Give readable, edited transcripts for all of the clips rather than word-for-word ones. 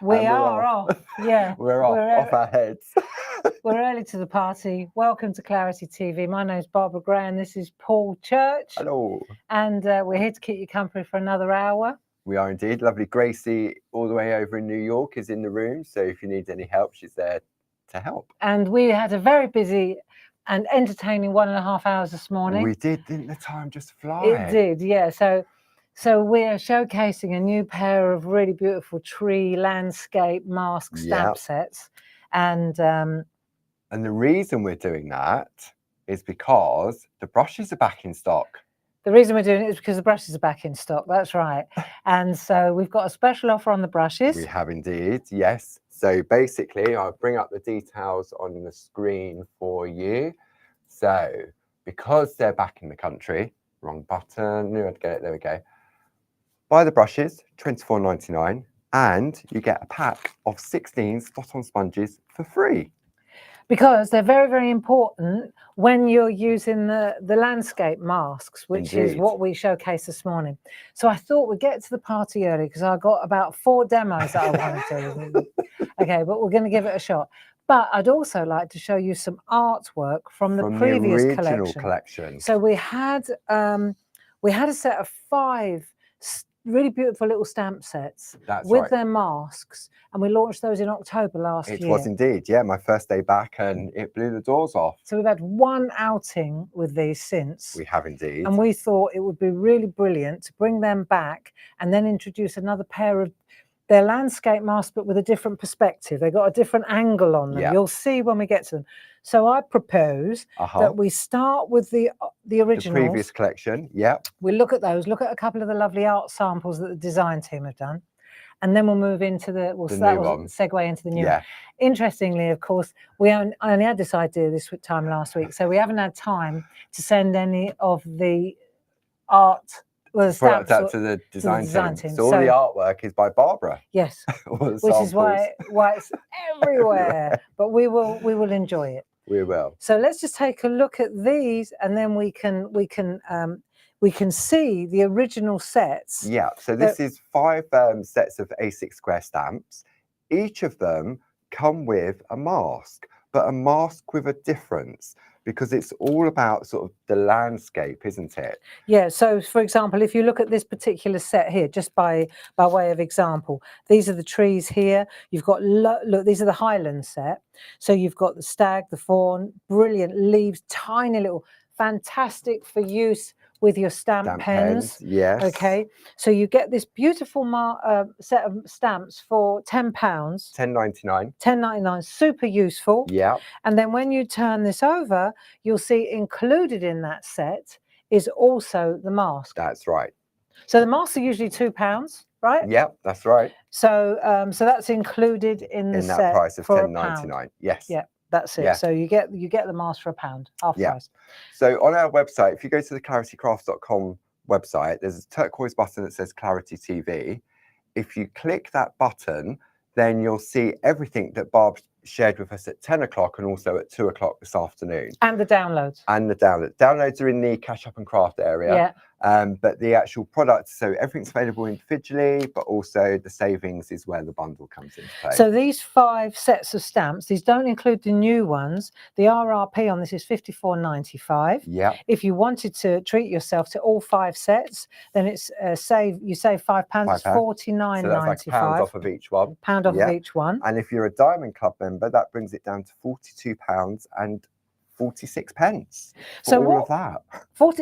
We are off. Yeah. We're off our heads. We're early to the party. Welcome to Clarity TV. My name's Barbara Gray and this is Paul Church. Hello. And we're here to keep you company for another hour. We are indeed. Lovely Gracie, all the way over in New York, is in the room. So if you need any help, she's there to help. And we had a very busy and entertaining 1.5 hours this morning. We did, didn't the time just fly? It did, yeah. So we're showcasing a new pair of really beautiful tree landscape mask stamp sets. And the reason we're doing that is because the brushes are back in stock. The reason we're doing it is because the brushes are back in stock. That's right. And so we've got a special offer on the brushes. We have indeed, yes. So basically, I'll bring up the details on the screen for you. So because they're back in the country, wrong button, knew I'd get it, there we go. Buy the brushes, $24.99, and you get a pack of 16 spot-on sponges for free. Because they're very, very important when you're using the landscape masks, which is what we showcased this morning. So I thought we'd get to the party early because I got about 4 demos that I wanted to do. Okay, but we're going to give it a shot. But I'd also like to show you some artwork from the previous collection. So we had a set of 5 really beautiful little stamp sets with their masks, and we launched those in October last year. It was indeed, yeah, my first day back, and it blew the doors off. So we've had 1 outing with these since. We have indeed. And we thought it would be really brilliant to bring them back and then introduce another pair of their landscape masks, but with a different perspective. They got a different angle on them. Yeah. You'll see when we get to them. So I propose that we start with the originals. The previous collection, yeah. We look at those, look at a couple of the lovely art samples that the design team have done. And then we'll move into segue into the new one. Interestingly, of course, I only had this idea this time last week, so we haven't had time to send any of the art products out to the design team. So all the artwork is by Barbara. Yes, which is why it's everywhere. But we will enjoy it. We will. So let's just take a look at these, and then we can see the original sets. Yeah. So this is 5 sets of A6 square stamps. Each of them come with a mask, but a mask with a difference, because it's all about sort of the landscape, isn't it? Yeah, so for example, if you look at this particular set here, just by way of example, these are the trees here. You've got, look, these are the Highland set. So you've got the stag, the fawn, brilliant leaves, tiny little, fantastic for use with your stamp pens. Yes. Okay, so you get this beautiful set of stamps for £10. $10.99. $10.99, super useful. Yeah. And then when you turn this over, you'll see included in that set is also the mask. That's right. So the masks are usually £2, right? Yeah, that's right. So so that's included in the set that price of for $10.99. Yes. Yeah. That's it. Yeah. So you get the mask for £1, half price. So on our website, if you go to the claritycraft.com website, there's a turquoise button that says Clarity TV. If you click that button, then you'll see everything that Barb shared with us at 10 o'clock and also at 2 o'clock this afternoon. And the downloads. And the downloads. Downloads are in the Cash Up and Craft area. Yeah. But the actual products, so everything's available individually, but also the savings is where the bundle comes into play. So these 5 sets of stamps, these don't include the new ones. The RRP on this is $54.95. Yeah. If you wanted to treat yourself to all 5 sets, then it's you save £5. It's $49.95. So that's like £1 off of each one. £1 off of each one. And if you're a Diamond Club member, that brings it down to £42 and 46 pence. So all of that.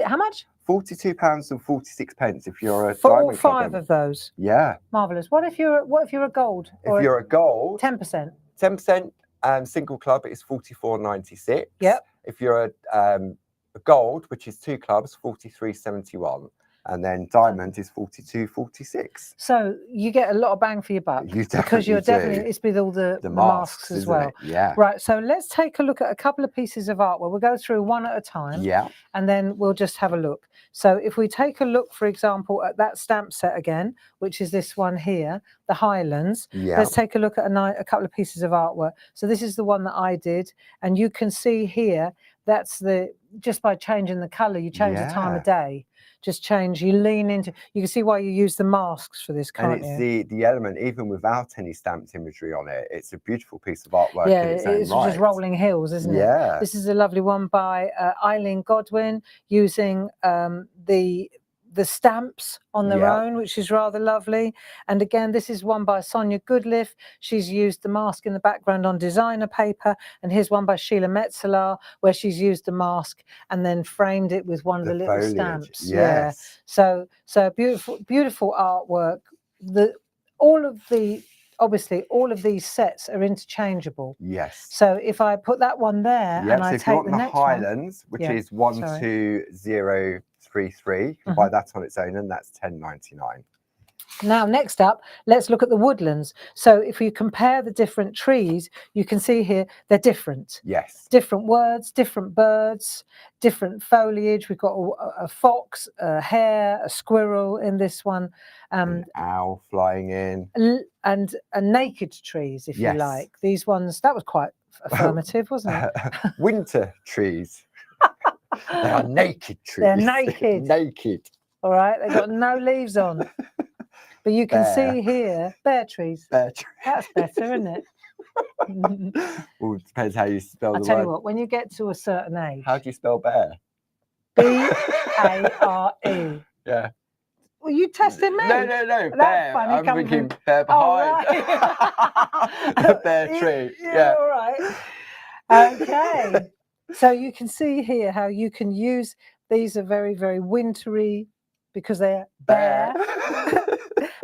How much? £42 and 46 pence if you're a for Diamond all Club 5 member. of those. Yeah. Marvelous. What if you're a gold? If you're a gold, 10%. 10% single club is $44.96. Yep. If you're a gold, which is 2 clubs, $43.71. And then diamond is $42.46. So you get a lot of bang for your buck. You definitely because you're do. definitely it's with all the masks as well. Yeah. Right. So let's take a look at a couple of pieces of artwork. We'll go through one at a time. Yeah. And then we'll just have a look. So if we take a look, for example, at that stamp set again, which is this one here, the Highlands. Yeah. Let's take a look at a couple of pieces of artwork. So this is the one that I did, and you can see here that's just by changing the color, you change the time of day. Just change, you lean into, you can see why you use the masks for this, can't you? And it's the element, even without any stamped imagery on it, it's a beautiful piece of artwork Yeah, in its own it's right. just rolling hills, isn't it? Yeah. This is a lovely one by Eileen Godwin, using the stamps on their own, which is rather lovely. And again, this is one by Sonia Goodliff. She's used the mask in the background on designer paper. And here's one by Sheila Metzeler, where she's used the mask and then framed it with one of the little foliage. stamps. Yes. Yeah. So beautiful, beautiful artwork. Obviously, all of these sets are interchangeable. Yes. So if I put that one there and I so if take you want the next Highlands, one, which is 12033, you can buy that on its own, and that's $10.99. Now, next up, let's look at the woodlands. So if you compare the different trees, you can see here they're different. Yes. Different words, different birds, different foliage. We've got a fox, a hare, a squirrel in this one. An owl flying in. And naked trees, if you like. These ones, that was quite affirmative, wasn't it? Winter trees. They are naked trees. They're naked. Naked. All right, they've got no leaves on. But you can see here, bare trees. Bare trees. That's better, isn't it? Well, it depends how you spell the word. I'll tell you what, when you get to a certain age. How do you spell bear? B-A-R-E. Yeah. Well, you tested me. No. That's Bear. funny. I'm thinking bear behind. Oh, right. Bear tree. Yeah. All right. Okay. So you can see here how you can use, these are very, very wintry because they're bare.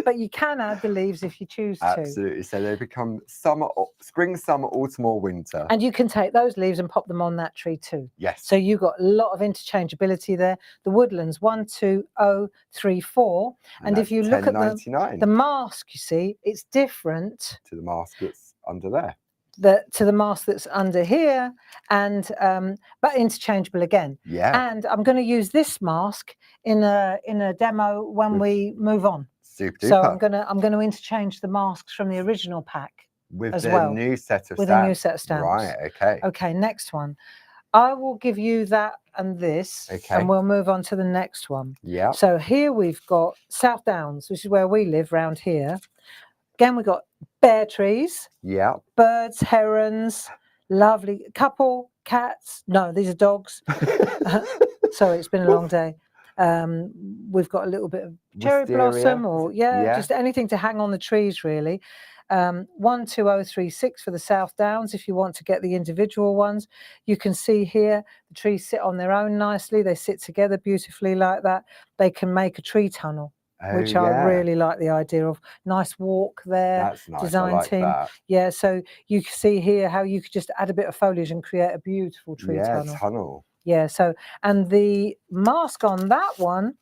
But you can add the leaves if you choose to. Absolutely. So they become spring, summer, autumn, or winter. And you can take those leaves and pop them on that tree too. Yes. So you've got a lot of interchangeability there. The woodlands, 12034. And if you look at the mask, you see, it's different to the mask that's under there. To the mask that's under here, and but interchangeable again. Yeah. And I'm going to use this mask in a demo when we move on. Super duper. So I'm going to interchange the masks from the original pack with as the well. new set of with stamps. a new set of stamps. Right. Okay. Okay. Next one. I will give you that and this, and we'll move on to the next one. Yeah. So here we've got South Downs, which is where we live round here. Again, we've got bare trees. Yeah. Birds, herons, lovely couple, cats. No, these are dogs. Sorry, it's been a long day. We've got a little bit of cherry blossom, or just anything to hang on the trees, really. 12036 for the South Downs. If you want to get the individual ones, you can see here the trees sit on their own nicely. They sit together beautifully like that. They can make a tree tunnel, which I really like the idea of. Nice walk there. That's nice. Design I like team. That. Yeah, so you can see here how you could just add a bit of foliage and create a beautiful tree tunnel. Yeah, so, and the mask on that one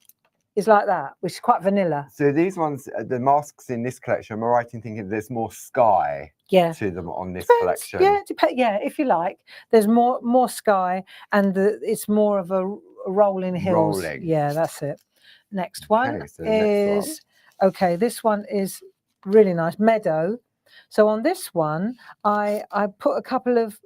is like that, which is quite vanilla. So these ones, the masks in this collection, am I right in thinking there's more sky to them on this collection? Yeah, if you like. There's more sky, and it's more of a rolling hills. Yeah, that's it. Next one is, this one is really nice, meadow. So on this one, I put a couple of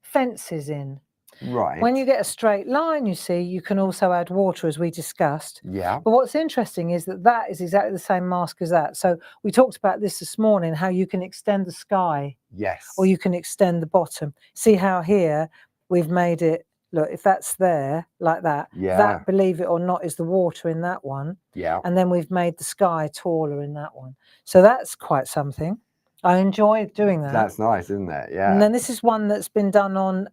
fences in. Right. When you get a straight line, you see, you can also add water, as we discussed. Yeah. But what's interesting is that is exactly the same mask as that. So we talked about this morning, how you can extend the sky. Yes. Or you can extend the bottom. See how here we've made it, look, if that's there like that, that, believe it or not, is the water in that one. Yeah. And then we've made the sky taller in that one. So that's quite something. I enjoy doing that. That's nice, isn't it? Yeah. And then this is one that's been done on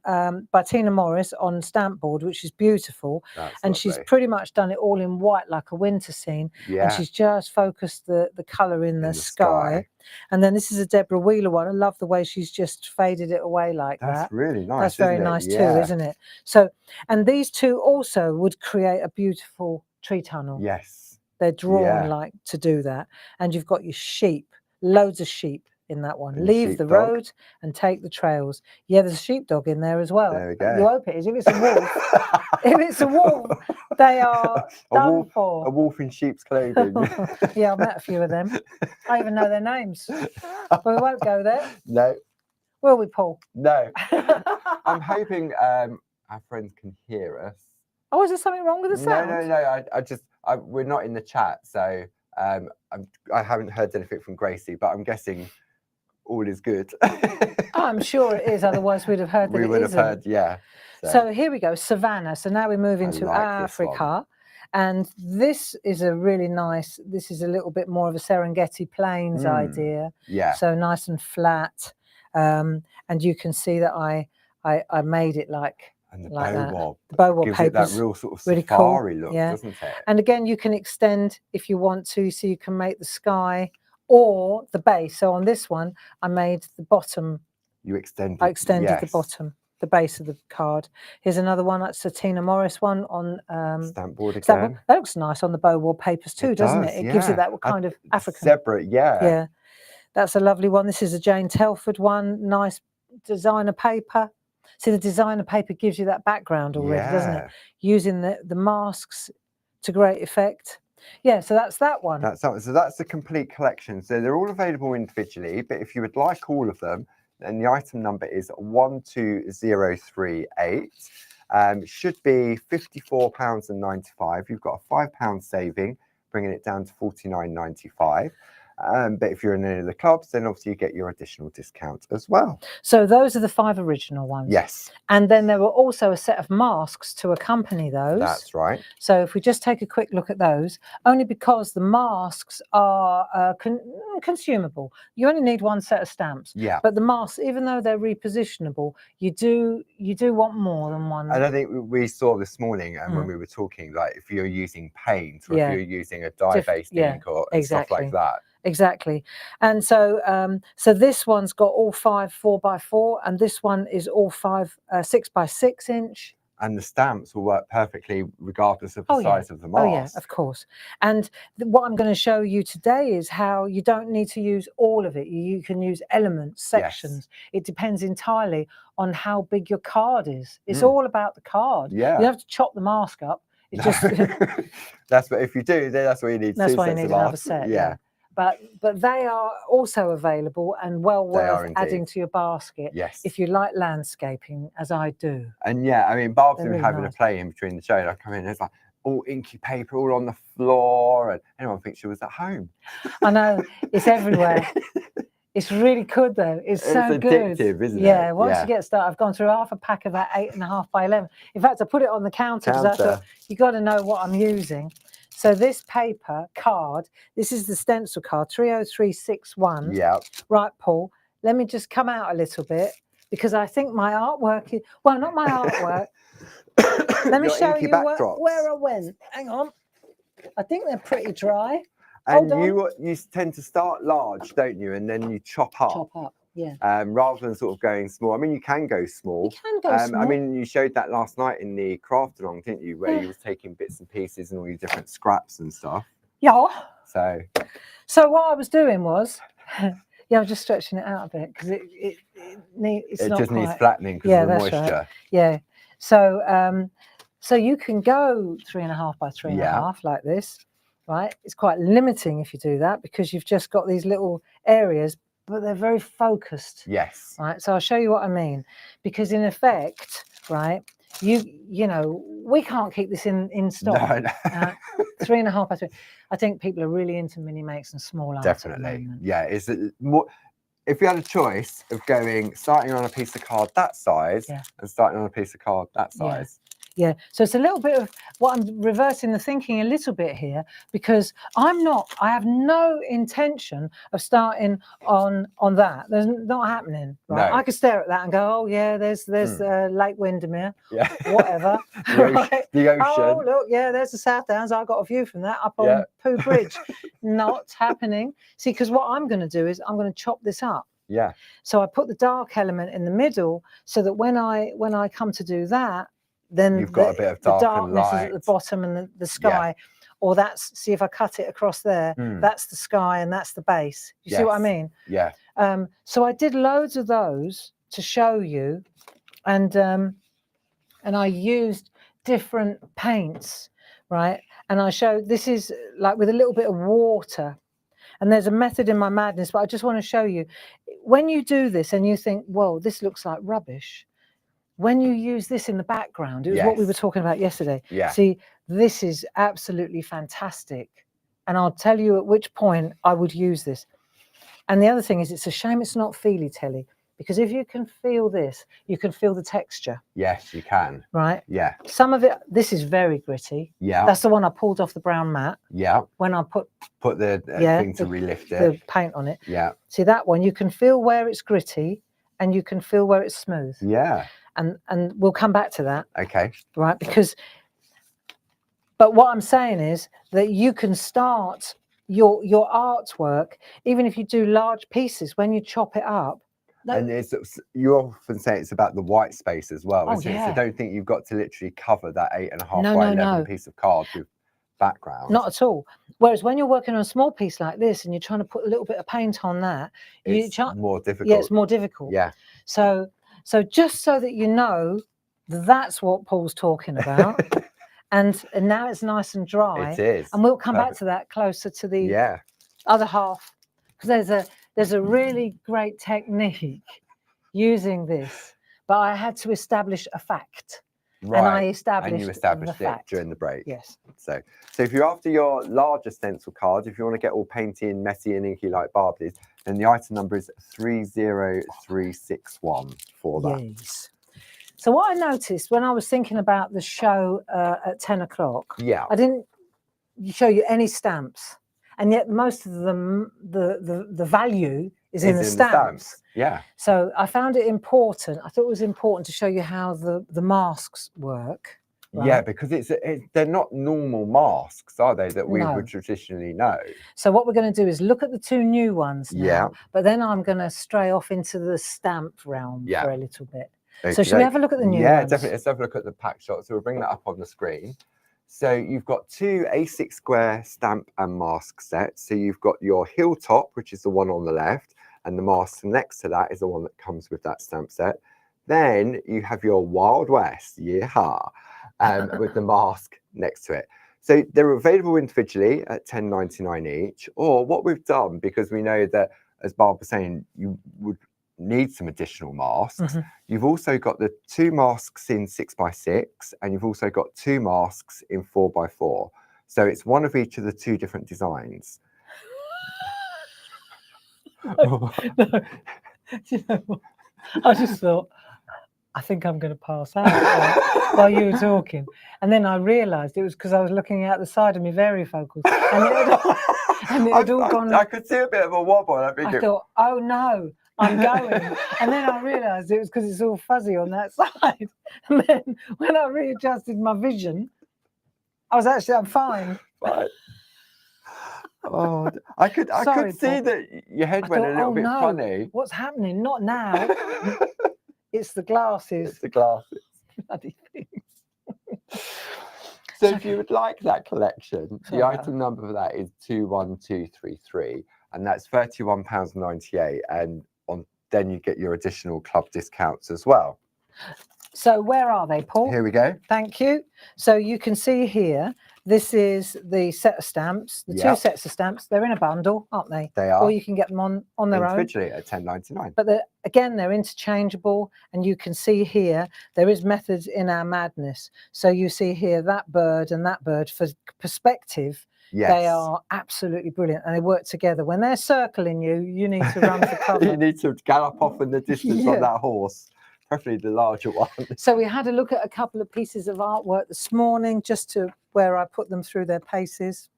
by Tina Morris on stamp board, which is beautiful. And she's pretty much done it all in white, like a winter scene. Yeah. And she's just focused the colour in the sky. And then this is a Deborah Wheeler one. I love the way she's just faded it away like that. That's really nice. That's very nice too, isn't it? So, and these two also would create a beautiful tree tunnel. Yes. They're drawn like to do that. And you've got your sheep, loads of sheep in that one. Leave the road and take the trails. Yeah, there's a sheepdog in there as well. There we go. You hope it is. If it's a wolf, if it's a wolf, they are done for. A wolf in sheep's clothing. Yeah, I've met a few of them. I even know their names. But we won't go there. No. Will we, Paul? No. I'm hoping our friends can hear us. Oh, is there something wrong with the sound? No. We're not in the chat, so I haven't heard anything from Gracie, but I'm guessing all is good. I'm sure it is. Otherwise, we'd have heard that we it would isn't. have heard, yeah. So here we go, Savannah. So now we move into like Africa. And this is a really nice, this is a little bit more of a Serengeti Plains idea. Yeah. So nice and flat. And you can see that I made it like, and the like bow that. wob. The bow wob gives paper it that real sort of really safari cool. look, Yeah. doesn't it? And again, you can extend if you want to, so you can make the sky or the base. So on this one, I made the bottom. You extended. I extended the bottom, the base of the card. Here's another one. That's a Tina Morris one on stamp board again. Stamp board. That looks nice on the bow wall papers too, doesn't it? It gives it that kind of African. Separate, yeah. Yeah, that's a lovely one. This is a Jane Telford one. Nice designer paper. See, the designer paper gives you that background already, doesn't it? Using the masks to great effect. Yeah, so that's that one. So that's the complete collection. So they're all available individually, but if you would like all of them, then the item number is 12038. Should be £54.95. You've got a £5 saving, bringing it down to £49.95. But if you're in any of the clubs, then obviously you get your additional discount as well. So those are the 5 original ones. Yes. And then there were also a set of masks to accompany those. That's right. So if we just take a quick look at those, only because the masks are consumable. You only need 1 set of stamps. Yeah. But the masks, even though they're repositionable, you do want more than one. And I think we saw this morning, and when we were talking, like if you're using paint or if you're using a dye-based ink or stuff like that. Exactly. And so so this one's got all 5 4x4, and this one is all 5 6x6 inch. And the stamps will work perfectly regardless of the size of the mask. Oh yeah, of course. And what I'm going to show you today is how you don't need to use all of it. You can use elements, sections. It depends entirely on how big your card is. It's all about the card. Yeah. You have to chop the mask up. It's just that's what, if you do, then that's what you need. That's why you need another set. Yeah. But they are also available and well worth adding to your basket if you like landscaping, as I do. And yeah, I mean, Barb's been having a play in between the show, and I come in, there's like all inky paper all on the floor, and anyone thinks she was at home. I know, it's everywhere. It's really good though. It's so good. Addictive, isn't it? Yeah, once you get started, I've gone through half a pack of that 8.5 by 11. In fact, I put it on the counter because I thought, you got to know what I'm using. So this paper card, this is the stencil card, 30361. Yeah. Right, Paul, let me just come out a little bit because I think my artwork is, well, not my artwork. Let me show you where I went. Hang on. I think they're pretty dry. And you tend to start large, don't you? And then you chop up. Chop up, yeah. Rather than sort of going small. I mean, you can go small. You can go small. I mean, you showed that last night in the craft along, didn't you? Where you was taking bits and pieces and all your different scraps and stuff. Yeah. So what I was doing was, I was just stretching it out a bit because it just needs flattening because of the moisture. Right. Yeah. So you can go 3.5 by 3.5 like this. Right, it's quite limiting if you do that because you've just got these little areas, but they're very focused. Yes. Right, so I'll show you what I mean, because in effect, right, you know, we can't keep this in stock. No. 3.5 by 3. I think people are really into mini makes and small art. Definitely, yeah. It's more. If you had a choice of starting on a piece of card that size and starting on a piece of card that size. Yeah, so it's a little bit of what I'm reversing the thinking a little bit here because I have no intention of starting on that. There's not happening. Right? No. I could stare at that and go, oh yeah, there's Lake Windermere, whatever. The ocean. Oh look, yeah, there's the South Downs. I got a view from that up on Pooh Bridge. Not happening. See, because what I'm going to do is I'm going to chop this up. Yeah. So I put the dark element in the middle so that when I come to do that, then you've got a bit of darkness is at the bottom and the sky, or see if I cut it across there, that's the sky and that's the base. You see what I mean? Yeah. So I did loads of those to show you, and I used different paints, right? And I showed this is like with a little bit of water. And there's a method in my madness, but I just want to show you when you do this and you think, whoa, this looks like rubbish. when you use this in the background, it was what we were talking about yesterday. Yeah. See, this is absolutely fantastic. And I'll tell you at which point I would use this. And the other thing is, it's a shame it's not feely telly, because if you can feel this, you can feel the texture. Yes, you can. Right? Yeah. Some of it, this is very gritty. Yeah. That's the one I pulled off the brown mat. Yeah. When I put the thing to relift it. The paint on it. Yeah. See that one, you can feel where it's gritty and you can feel where it's smooth. Yeah. And we'll come back to that. Okay. Right? But what I'm saying is that you can start your artwork, even if you do large pieces, when you chop it up. And you often say it's about the white space as well, isn't it? So don't think you've got to literally cover that 8.5 by 11 piece of card with background. Not at all. Whereas when you're working on a small piece like this and you're trying to put a little bit of paint on that, it's more difficult. Yeah, it's more difficult. Yeah. So just so that you know, that's what Paul's talking about. and now it's nice and dry. It is. And we'll come back to that closer to the other half, because there's a really great technique using this, but I had to establish a fact. Right. And I established it during the break. Yes. So if you're after your larger stencil card, if you want to get all painty and messy and inky like Barbie's, then the item number is 30361 for that. Yes. So what I noticed when I was thinking about the show at 10 o'clock, I didn't show you any stamps. And yet most of them, the value is in the stamps. Yeah. So I found it important. I thought it was important to show you how the masks work. Right? Yeah, because they're not normal masks, are they, that we would traditionally know? So what we're going to do is look at the two new ones now, but then I'm going to stray off into the stamp realm for a little bit. Okay. So should we have a look at the new ones? Yeah, definitely. Let's have a look at the pack shot. So we'll bring that up on the screen. So you've got two A6 square stamp and mask sets. So you've got your Hilltop, which is the one on the left, and the mask next to that is the one that comes with that stamp set. Then you have your Wild West, with the mask next to it. So they're available individually at $10.99 each. Or what we've done, because we know that, as Barb was saying, you would need some additional masks. You've also got the two masks in 6x6, and you've also got two masks in 4x4. So it's one of each of the two different designs. No. You know what? I just thought, I think I'm going to pass out while you were talking. And then I realised it was because I was looking out the side of my varifocals. And it had all gone. I could see a bit of a wobble. I thought, oh no, I'm going. And then I realised it was because it's all fuzzy on that side. And then when I readjusted my vision, I'm fine. Right. Oh, I could see that your head went a little bit funny. What's happening? Not now. It's the glasses. It's the glasses. Bloody things. So if you would like that collection, the item number for that is 21233, and that's £31.98, and then you get your additional club discounts as well. So where are they, Paul? Here we go. Thank you. So you can see here, this is the set of stamps, the two sets of stamps. They're in a bundle, aren't they? They are. Or you can get them on their own. Individually at $10.99. But they're interchangeable. And you can see here, there is methods in our madness. So you see here that bird and that bird for perspective. Yes. They are absolutely brilliant, and they work together. When they're circling you, you need to run for cover. You need to gallop off in the distance on that horse. Preferably the larger one. So we had a look at a couple of pieces of artwork this morning, just to where I put them through their paces.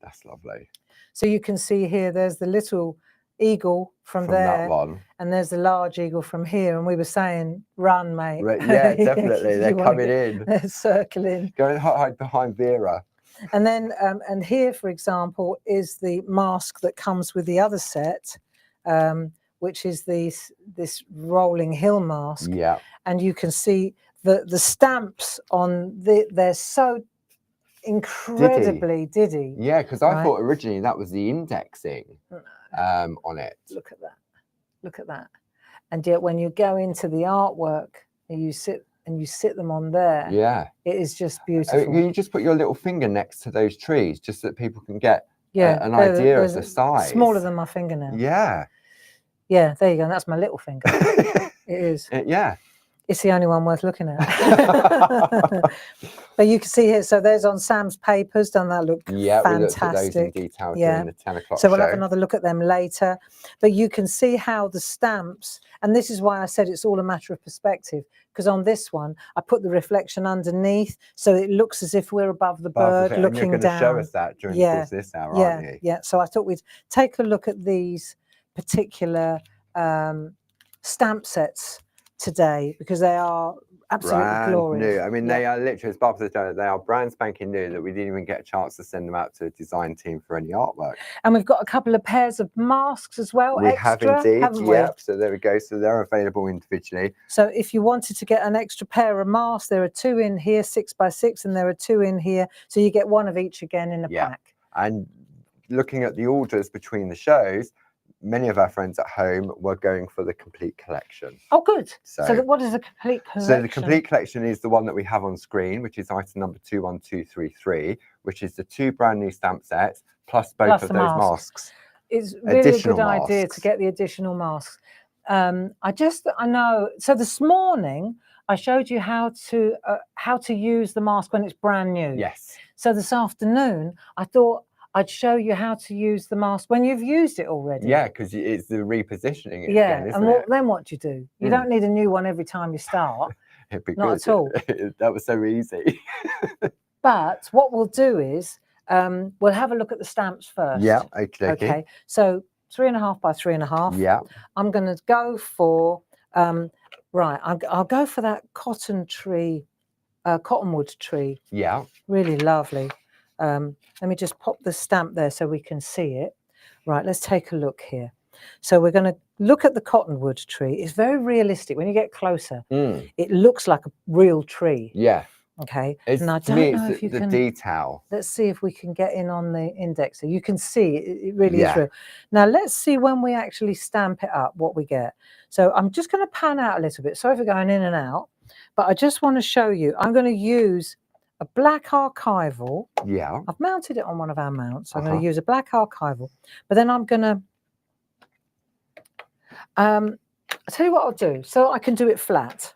That's lovely. So you can see here, there's the little eagle from there, that one, and there's the large eagle from here. And we were saying, run, mate. Yeah, definitely. They're coming in. They're circling. Go and hide behind Vera. And then, and here, for example, is the mask that comes with the other set. Which is this rolling hill mask. Yeah. And you can see the stamps on they're so incredibly diddy. Yeah, because I thought originally that was the indexing on it. Look at that. Look at that. And yet when you go into the artwork and you sit them on there, it is just beautiful. Can you just put your little finger next to those trees just so that people can get an idea of the size? Smaller than my fingernail. Yeah. Yeah, there you go. And that's my little finger. It is. Yeah. It's the only one worth looking at. But you can see here, so there's on Sam's papers, doesn't that look Yeah, we looked at those in fantastic? detail Yeah. during the 10 o'clock So we'll show. have another look at them later. But you can see how the stamps, and this is why I said it's all a matter of perspective, because on this one, I put the reflection underneath, so it looks as if we're above the bird looking and you're going to down. show us that during the course of this hour, aren't you? Yeah, so I thought we'd take a look at these particular stamp sets today, because they are absolutely brand glorious. new. I mean, they are literally, as Barbara said, they are brand spanking new that we didn't even get a chance to send them out to a design team for any artwork. And we've got a couple of pairs of masks as well. We extra, have indeed, haven't we? yep. So there we go. So they're available individually. So if you wanted to get an extra pair of masks, there are 2 in here, 6x6, and there are 2 in here. So you get 1 of each again in a pack. And looking at the orders between the shows, many of our friends at home were going for the complete collection. Oh, good. So what is the complete collection? So the complete collection is the one that we have on screen, which is item number 21233, which is the 2 brand new stamp sets plus both of those masks. It's really a good idea to get the additional masks. I know. So this morning I showed you how to use the mask when it's brand new. Yes. So this afternoon I thought I'd show you how to use the mask when you've used it already. Yeah, because it's the repositioning it again, isn't it? Then what do you do? You don't need a new one every time you start. It'd be Not good. at all. That was so easy. But what we'll do is we'll have a look at the stamps first. Yeah, okay. So 3.5 by 3.5. Yeah. I'm going to go for I'll go for that cottonwood tree. Yeah. Really lovely. Let me just pop the stamp there so we can see it. Right, let's take a look here. So we're going to look at the cottonwood tree. It's very realistic. When you get closer, it looks like a real tree. Yeah. Okay. And I to me, it's the detail. Let's see if we can get in on the index. So you can see it really is real. Now let's see when we actually stamp it up what we get. So I'm just going to pan out a little bit. Sorry for going in and out, but I just want to show you. I'm going to use a black archival. Yeah. I've mounted it on one of our mounts. I'm going to use a black archival, but then I'm going to I'll tell you what I'll do. So I can do it flat.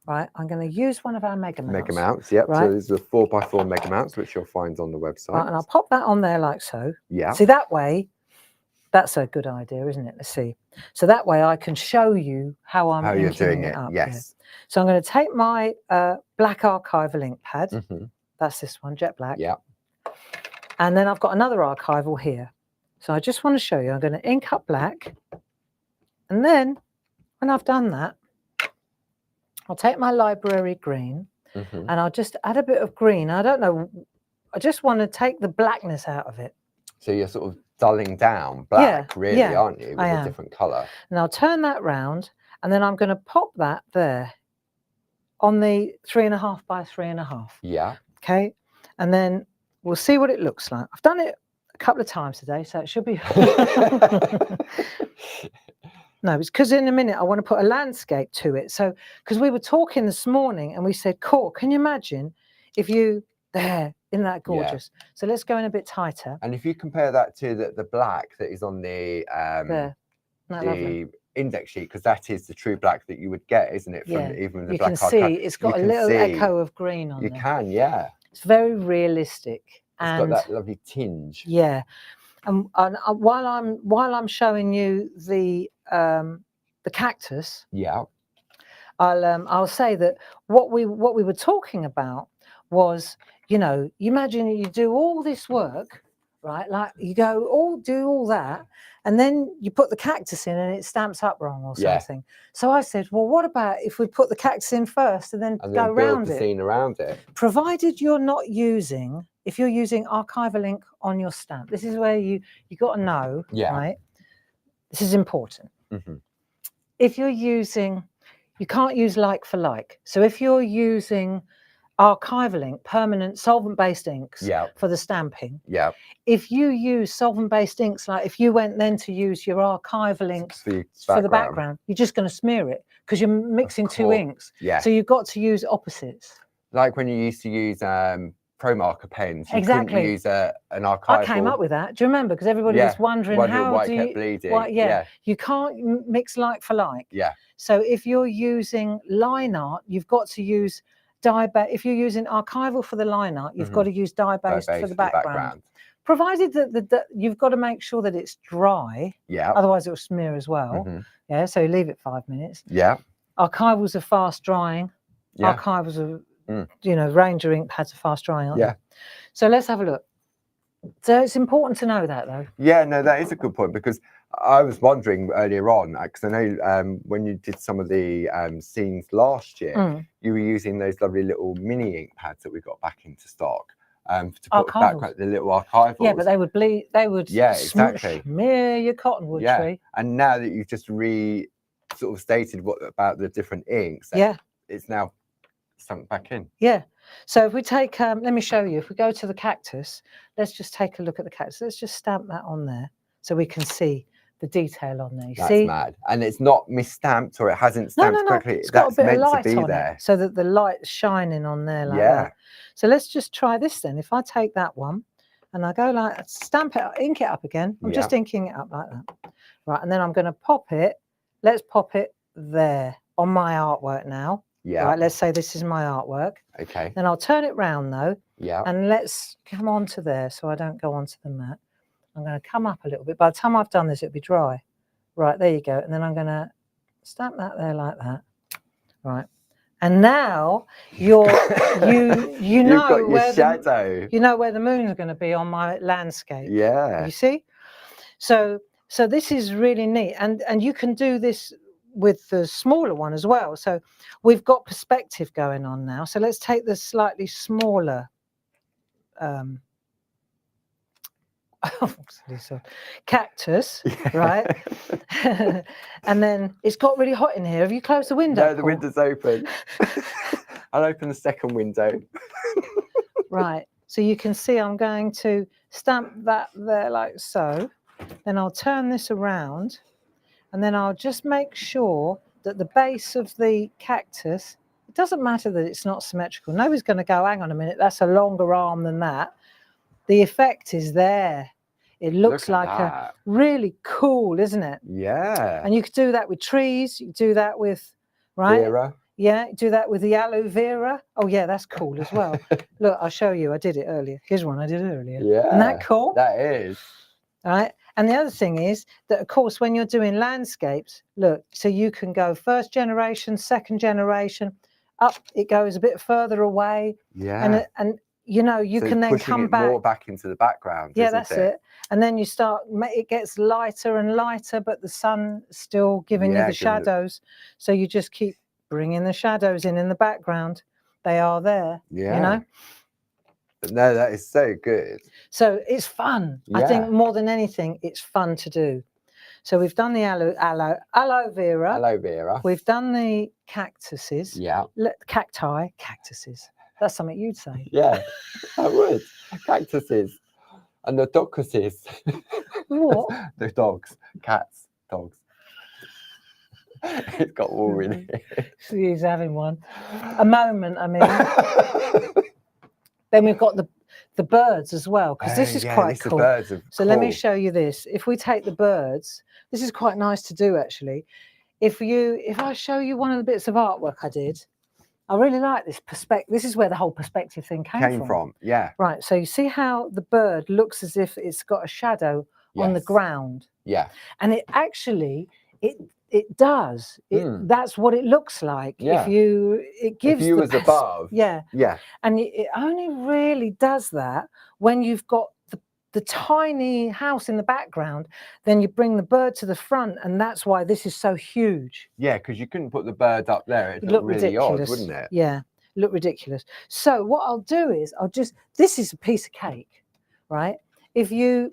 Right, I'm going to use one of our mega mounts. Mega mounts, yep. Right. So these are 4x4 mega mounts, which you'll find on the website. Right, and I'll pop that on there like so. Yeah. See, that way, that's a good idea, isn't it? Let's see. So that way I can show you how you're doing it up. Yes. Yeah. So I'm going to take my black archival ink pad. That's this one, jet black. Yeah. And then I've got another archival here. So I just want to show you. I'm going to ink up black. And then when I've done that, I'll take my library green and I'll just add a bit of green. I don't know. I just want to take the blackness out of it. So you're sort of dulling down black, really, aren't you? With a different colour. And I'll turn that round and then I'm going to pop that there on the 3.5 by 3.5. Yeah. Okay. And then we'll see what it looks like. I've done it a couple of times today, so it should be. No, it's because in a minute I want to put a landscape to it. So, because we were talking this morning and we said, "Cool, can you imagine if you isn't that gorgeous?" Yeah. So let's go in a bit tighter. And if you compare that to the black that is on the index sheet, because that is the true black that you would get, isn't it? From even the black you can see it's got a little echo of green on it. You can, yeah. It's very realistic. It's got that lovely tinge. Yeah. And while I'm showing you the cactus, I'll say that what we were talking about was, you imagine you do all this work, right? Like you do all that, and then you put the cactus in and it stamps up wrong or something. So I said, well, what about if we put the cactus in first and then go around the scene around it? Provided you're not using. If you're using archival ink on your stamp, this is where you got to know, right? This is important. If you're using, you can't use like for like. So if you're using archival ink, permanent solvent-based inks for the stamping, if you use solvent-based inks, like if you went then to use your archival inks for the background, you're just going to smear it because you're mixing 2 inks. So you've got to use opposites. Like when you used to use pro marker pens. You Exactly. couldn't use an archival. I came up with that. Do you remember? Because everybody was wondering how why do it you, kept bleeding. why, you can't mix like for like. Yeah. So if you're using line art, you've got to use dye base. If you're using archival for the line art, you've got to use dye based for the background. Provided that you've got to make sure that it's dry. Yeah. Otherwise it will smear as well. Yeah. So you leave it 5 minutes. Yeah. Archivals are fast drying. Yeah. Archivals are, you know, Ranger ink pads are fast drying, aren't they? So let's have a look. So it's important to know that, though. Yeah, no, that is a good point, because I was wondering earlier on, because I know when you did some of the scenes last year, you were using those lovely little mini ink pads that we got back into stock to put back the little archivals. Yeah, but they would bleed. They would smear your cottonwood tree. And now that you've just sort of stated about the different inks, it's now sunk back in. Yeah. So if we take, let me show you. If we go to the cactus, let's just take a look at the cactus. Let's just stamp that on there so we can see the detail on there. That's mad. And it's not misstamped, or it hasn't stamped correctly. It's got a bit of light on there. it, so that the light's shining on there like that. So let's just try this then. If I take that one and I go like, stamp it, ink it up again. I'm just inking it up like that. Right, and then I'm going to pop it. Let's pop it there on my artwork now. Yeah. Right, let's say this is my artwork. Okay. Then I'll turn it round though. Yeah. And let's come on to there so I don't go onto the mat. I'm going to come up a little bit. By the time I've done this, it'll be dry. Right, there you go. And then I'm going to stamp that there like that. Right. And now you know where shadow. You know where the moon's going to be on my landscape. Yeah. You see? So this is really neat. And you can do this with the smaller one as well. So we've got perspective going on now. So let's take the slightly smaller cactus, right? And then it's got really hot in here. Have you closed the window? No, the window's open. I'll open the second window. Right. So you can see I'm going to stamp that there like so. Then I'll turn this around. And then I'll just make sure that the base of the cactus, it doesn't matter that it's not symmetrical. Nobody's going to go, hang on a minute, that's a longer arm than that. The effect is there. It looks like a really cool, isn't it? Yeah. And you could do that with trees. You could do that with, right? Vera. Yeah, do that with the aloe vera. Oh, yeah, that's cool as well. Look, I'll show you. I did it earlier. Here's one I did earlier. Yeah. Isn't that cool? That is. All right. And the other thing is that, of course, when you're doing landscapes, look, so you can go first generation, second generation, up it goes a bit further away. Yeah. And you know, you can then come back more back into the background. Yeah, that's it. And then you start, it gets lighter and lighter, but the sun still giving you the shadows. So you just keep bringing the shadows in the background. They are there. Yeah. You know? No, that is so good. So it's fun. Yeah. I think more than anything, it's fun to do. So we've done the aloe vera. Aloe vera. We've done the cactuses. Yeah. Cactuses. That's something you'd say. Yeah, I would. Cactuses. And the doguses. What? The dogs. Cats. Dogs. It's got wool in it. He's having one. A moment, I mean. Then we've got the birds as well, because this is quite cool. So let me show you this. If we take the birds, this is quite nice to do actually. If I show you one of the bits of artwork I did, I really like this perspective. This is where the whole perspective thing came from. Yeah. Right. So you see how the bird looks as if it's got a shadow on the ground. Yeah. And it actually, it does. That's what it looks like. Yeah. It gives if you was above. Yeah. Yeah. And it only really does that when you've got the tiny house in the background. Then you bring the bird to the front, and that's why this is so huge. Yeah, because you couldn't put the bird up there. It'd look really odd, wouldn't it? Yeah, look ridiculous. So what I'll do is this is a piece of cake, right? But you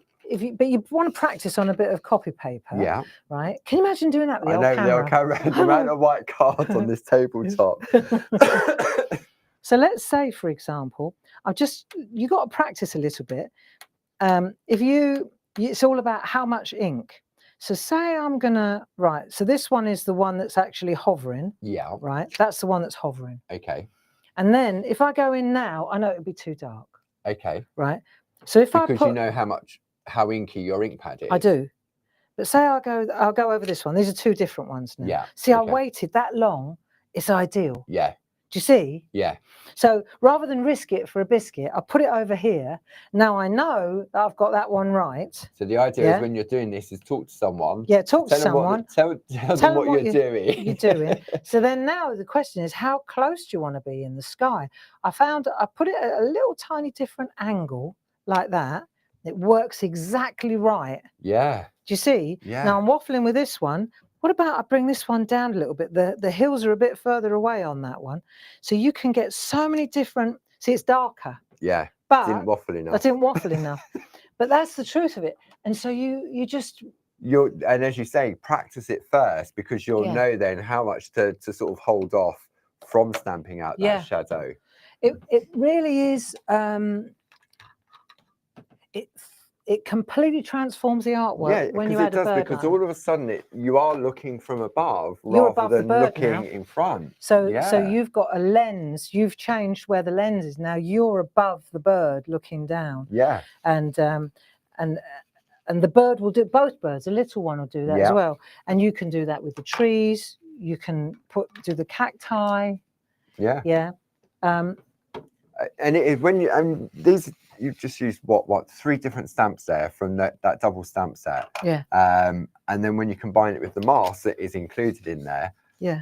want to practice on a bit of copy paper. Yeah. Right? Can you imagine doing that with the old camera? The amount of white cards on this tabletop. So let's say, for example, you got to practice a little bit. It's all about how much ink. So say I'm gonna so this one is the one that's actually hovering. Yeah. Right. That's the one that's hovering. Okay. And then if I go in now, I know it would be too dark. Okay. right? So if I Because put, you know how inky your ink pad is. I do. But say I'll go over this one. These are two different ones now. Yeah. See, I okay. waited that long. It's ideal. Yeah. Do you see? Yeah. So rather than risk it for a biscuit, I put it over here. Now I know that I've got that one right. So the idea is when you're doing this is talk to someone. Yeah, talk to someone. Tell them what you're doing. You're doing. So then now the question is, how close do you want to be in the sky? I put it at a little tiny different angle like that. It works exactly right. Yeah. Do you see? Yeah. Now I'm waffling with this one. What about I bring this one down a little bit? The hills are a bit further away on that one. So you can get so many different, see, it's darker. Yeah. But didn't waffle enough. I didn't waffle enough. But that's the truth of it. And so you just, and as you say, practice it first, because you'll know then how much to sort of hold off from stamping out that shadow. It really is, it completely transforms the artwork when you add a bird line. Because all of a sudden you are looking from above You're rather above the than bird looking now. in front. So you've got a lens. You've changed where the lens is. Now you're above the bird looking down. Yeah. And the bird will do, both birds, a little one will do that as well. And you can do that with the trees. You can do the cacti. Yeah. Yeah. And it is when you've just used what 3 different stamps there from that double stamp set. Yeah. And then when you combine it with the mask that is included in there. Yeah.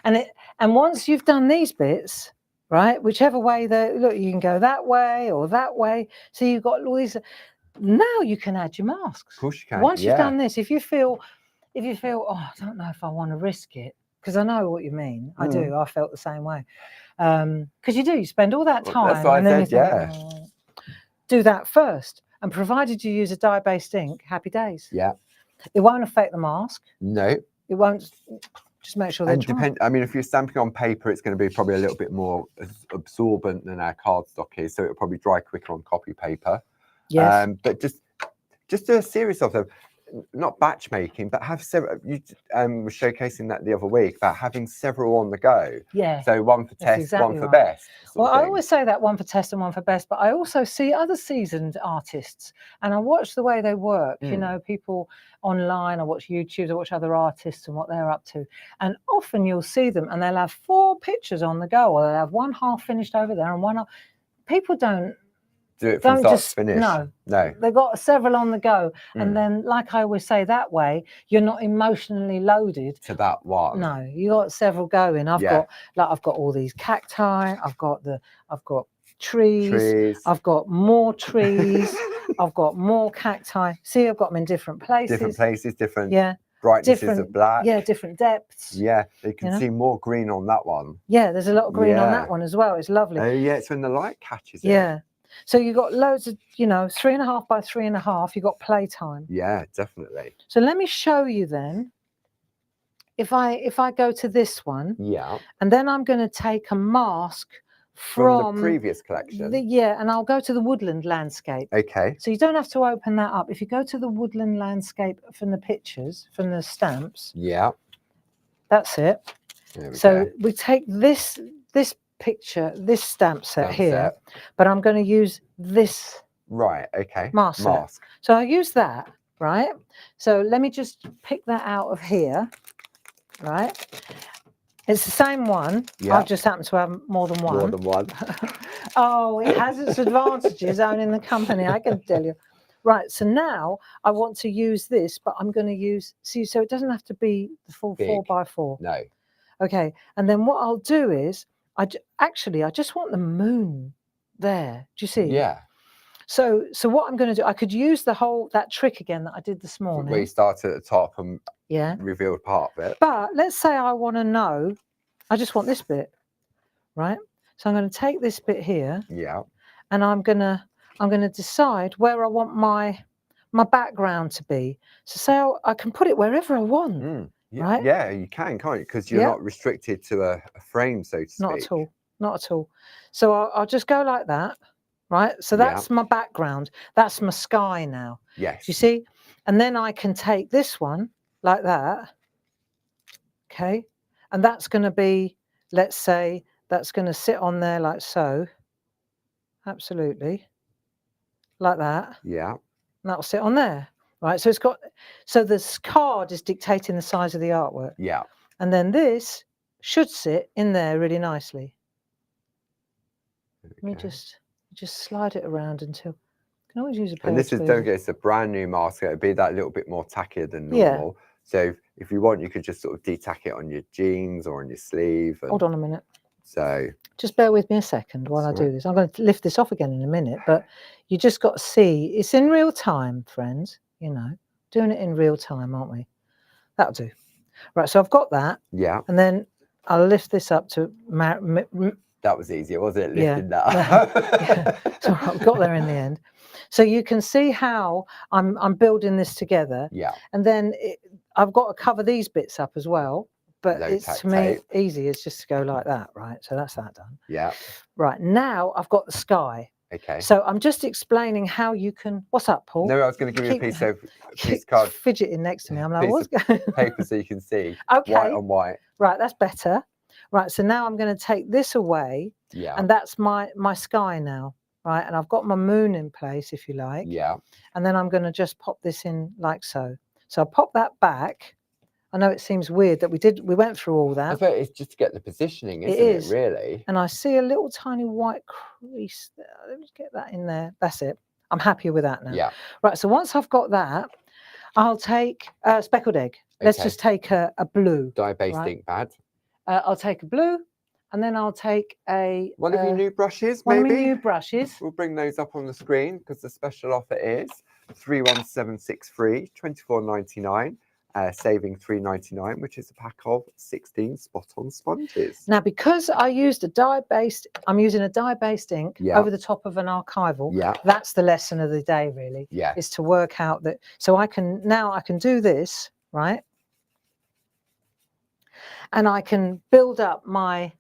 And once you've done these bits, right, whichever way look, you can go that way or that way. So you've got all these. Now you can add your masks. Of course you can. Once you've done this, if you feel, oh, I don't know if I want to risk it, because I know what you mean. I do. I felt the same way. Because you spend all that time. That's what and I then said, you think, do that first. And provided you use a dye-based ink, happy days. Yeah. It won't affect the mask. No. It won't. Just make sure they're dry. I mean, if you're stamping on paper, it's going to be probably a little bit more absorbent than our cardstock is, so it'll probably dry quicker on copy paper. Yes. But just do a series of them, not batch making, but have several. You were showcasing that the other week about having several on the go. Yeah. So one for test, exactly one for best. Well, I always say that, one for test and one for best, but I also see other seasoned artists and I watch the way they work. You know, people online, I watch YouTube, I watch other artists and what they're up to. And often you'll see them and they'll have 4 pictures on the go, or they'll have one half finished over there and one half. People don't do it from start to finish. No. They've got several on the go. And then, like I always say, that way, you're not emotionally loaded to that one. No, you got several going. I've got all these cacti, I've got trees, I've got more trees, I've got more cacti. See, I've got them in different places. Different brightnesses of black. Yeah, different depths. Yeah, you can see more green on that one. Yeah, there's a lot of green on that one as well. It's lovely. Oh, yeah, it's when the light catches it. Yeah. So you've got loads of, 3.5 by 3.5. You've got playtime. Yeah, definitely. So let me show you then. If I go to this one. Yeah. And then I'm going to take a mask from the previous collection. And I'll go to the woodland landscape. Okay. So you don't have to open that up. If you go to the woodland landscape from the pictures, from the stamps. Yeah. That's it. So we take this picture, this stamp set here, but I'm going to use this mask set. So I use that, right? So let me just pick that out of here, right? It's the same one. I've just happened to have more than one. More than one. Oh, it has its advantages owning the company, I can tell you. Right, so now I want to use this, but I'm going to use, so it doesn't have to be the full 4x4. No. Okay, and then what I'll do is, I just want the moon there. Do you see? Yeah. So what I'm going to do, I could use that trick again that I did this morning. Where you started at the top and revealed part of it. But let's say I want to know, I just want this bit, right? So I'm going to take this bit here. Yeah. And I'm going to decide where I want my background to be. So say I can put it wherever I want. Yeah, right? Yeah, you can't you? Because you're not restricted to a frame, so to speak. Not at all. Not at all. So I'll just go like that, right? So that's my background. That's my sky now. Yes. You see? And then I can take this one like that. Okay. And that's going to be, let's say, that's going to sit on there like so. absolutely, like that. Yeah. And that'll sit on there, right? So it's got, so this card is dictating the size of the artwork. Yeah. And then this should sit in there really nicely. Let me just slide it around until, you can always use a pair And this of is, don't tweezers. forget, it's a brand new mask. It'll be that little bit more tackier than normal. So if you want, you could just sort of de-tack it on your jeans or on your sleeve. And Hold on a minute. so just bear with me a second while I do this. I'm going to lift this off again in a minute, but you just got to see, it's in real time, friends, you know, doing it in real time, aren't we? That'll do. Right, so I've got that. Yeah. And then I'll lift this up to... that was easier, wasn't it? Yeah. Lifting that up. So I've got there in the end. So you can see how I'm building this together. Yeah. And then I've got to cover these bits up as well. But it's, to me, easy. It's just to go like that, right? So that's that done. Yeah. Right, now I've got the sky. Okay. So I'm just explaining how you can... What's up, Paul? No, I was going to give you a piece of card. Fidgeting next to me. I'm like, what's going on? Paper so you can see. Okay. White on white. Right, that's better. Right, so now I'm going to take this away. Yeah. And that's my sky now, right? And I've got my moon in place, if you like. Yeah. And then I'm going to just pop this in like so. So I'll pop that back. I know it seems weird that we went through all that. I bet it's just to get the positioning, isn't it, really? And I see a little tiny white crease there. Let me get that in there. That's it. I'm happier with that now. Yeah. Right, so once I've got that, I'll take a speckled egg. Let's just take a blue. Dye-based ink pad. I'll take a blue, and then I'll take a... One of your new brushes, maybe? One of my new brushes. We'll bring those up on the screen because the special offer is 31763, £24.99. Saving £3.99, which is a pack of 16 spot-on sponges. Now, because I used a dye-based, I'm using a dye-based ink over the top of an archival. Yeah. That's the lesson of the day, really. Yeah. Is to work out that. So I can do this, right? And I can build up my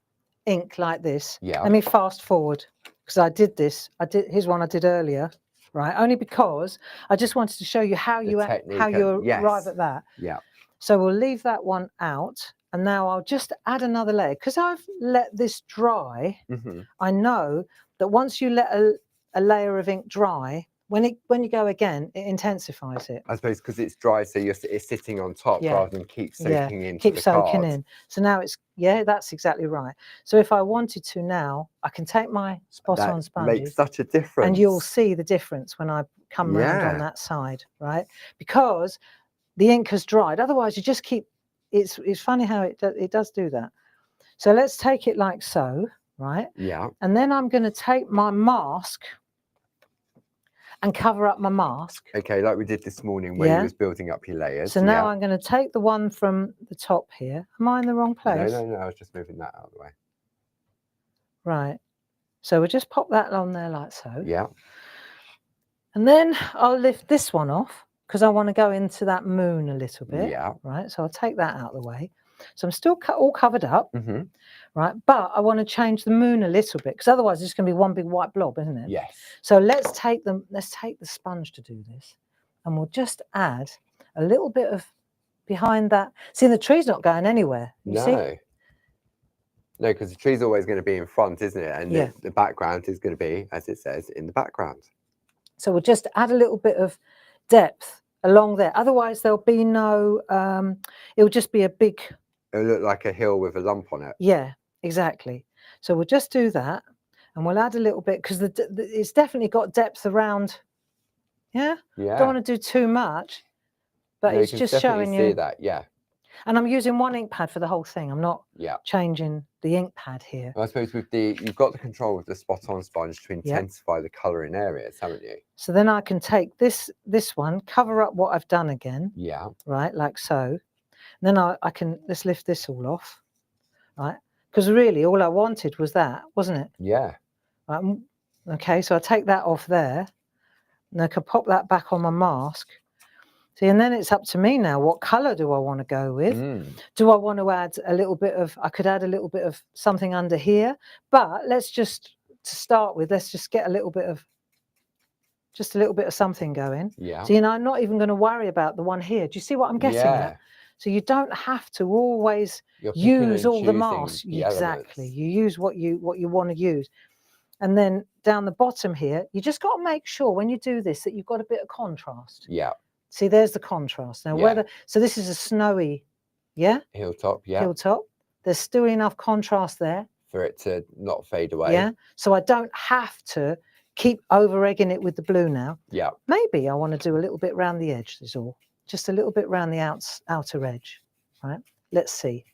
ink like this. Yeah. Let me fast forward because I did this. Here's one I did earlier. Right, only because I just wanted to show you how you arrive at that. Yeah. So we'll leave that one out, and now I'll just add another layer because I've let this dry. I know that once you let a layer of ink dry, when you go again, it intensifies it. I suppose because it's dry, so it's sitting on top rather than keep soaking in. Keep soaking in. So now it's that's exactly right. So if I wanted to now, I can take my spot-on sponges. Makes such a difference. And you'll see the difference when I come round on that side, right? Because the ink has dried. Otherwise, you just keep. It's funny how it does do that. So let's take it like so, right? Yeah. And then I'm going to take my mask and cover up my mask. Okay, like we did this morning when you was building up your layers. So now I'm going to take the one from the top here. Am I in the wrong place? No, I was just moving that out of the way. Right. So we'll just pop that on there like so. Yeah. And then I'll lift this one off because I want to go into that moon a little bit. Yeah. Right. So I'll take that out of the way. So I'm still all covered up. Right. But I want to change the moon a little bit because otherwise it's going to be one big white blob, isn't it? Yes. So let's take the sponge to do this. And we'll just add a little bit of behind that. See, the tree's not going anywhere. You see? No, because the tree's always going to be in front, isn't it? And the background is going to be, as it says, in the background. So we'll just add a little bit of depth along there. Otherwise, there'll be no, it'll just be a big... It'll look like a hill with a lump on it. Yeah, exactly. So we'll just do that. And we'll add a little bit because it's definitely got depth around. Yeah? Yeah. Don't want to do too much. But it's just showing you. See that, yeah. And I'm using one ink pad for the whole thing. I'm not changing the ink pad here. I suppose you've got the control with the spot-on sponge to intensify the colour in areas, haven't you? So then I can take this one, cover up what I've done again. Yeah. Right, like so. And then I can, let's lift this all off. Right? Because really all I wanted was that, wasn't it? Yeah. Right. Okay, so I take that off there. And I can pop that back on my mask. See, and then it's up to me now. What colour do I want to go with? Do I want to add a little bit of, I could add a little bit of something under here. But let's just, to start with, let's just get a little bit of, just a little bit of something going. Yeah. So, I'm not even going to worry about the one here. Do you see what I'm getting at? So you don't have to always use all the masks. Exactly. You use what you want to use. And then down the bottom here, you just got to make sure when you do this that you've got a bit of contrast. Yeah. See, there's the contrast. Now, so this is a snowy, hilltop, hilltop. There's still enough contrast there for it to not fade away. Yeah. So I don't have to keep over egging it with the blue now. Yeah. Maybe I want to do a little bit round the edge, is all. Just a little bit round the outer edge. Right. Let's see.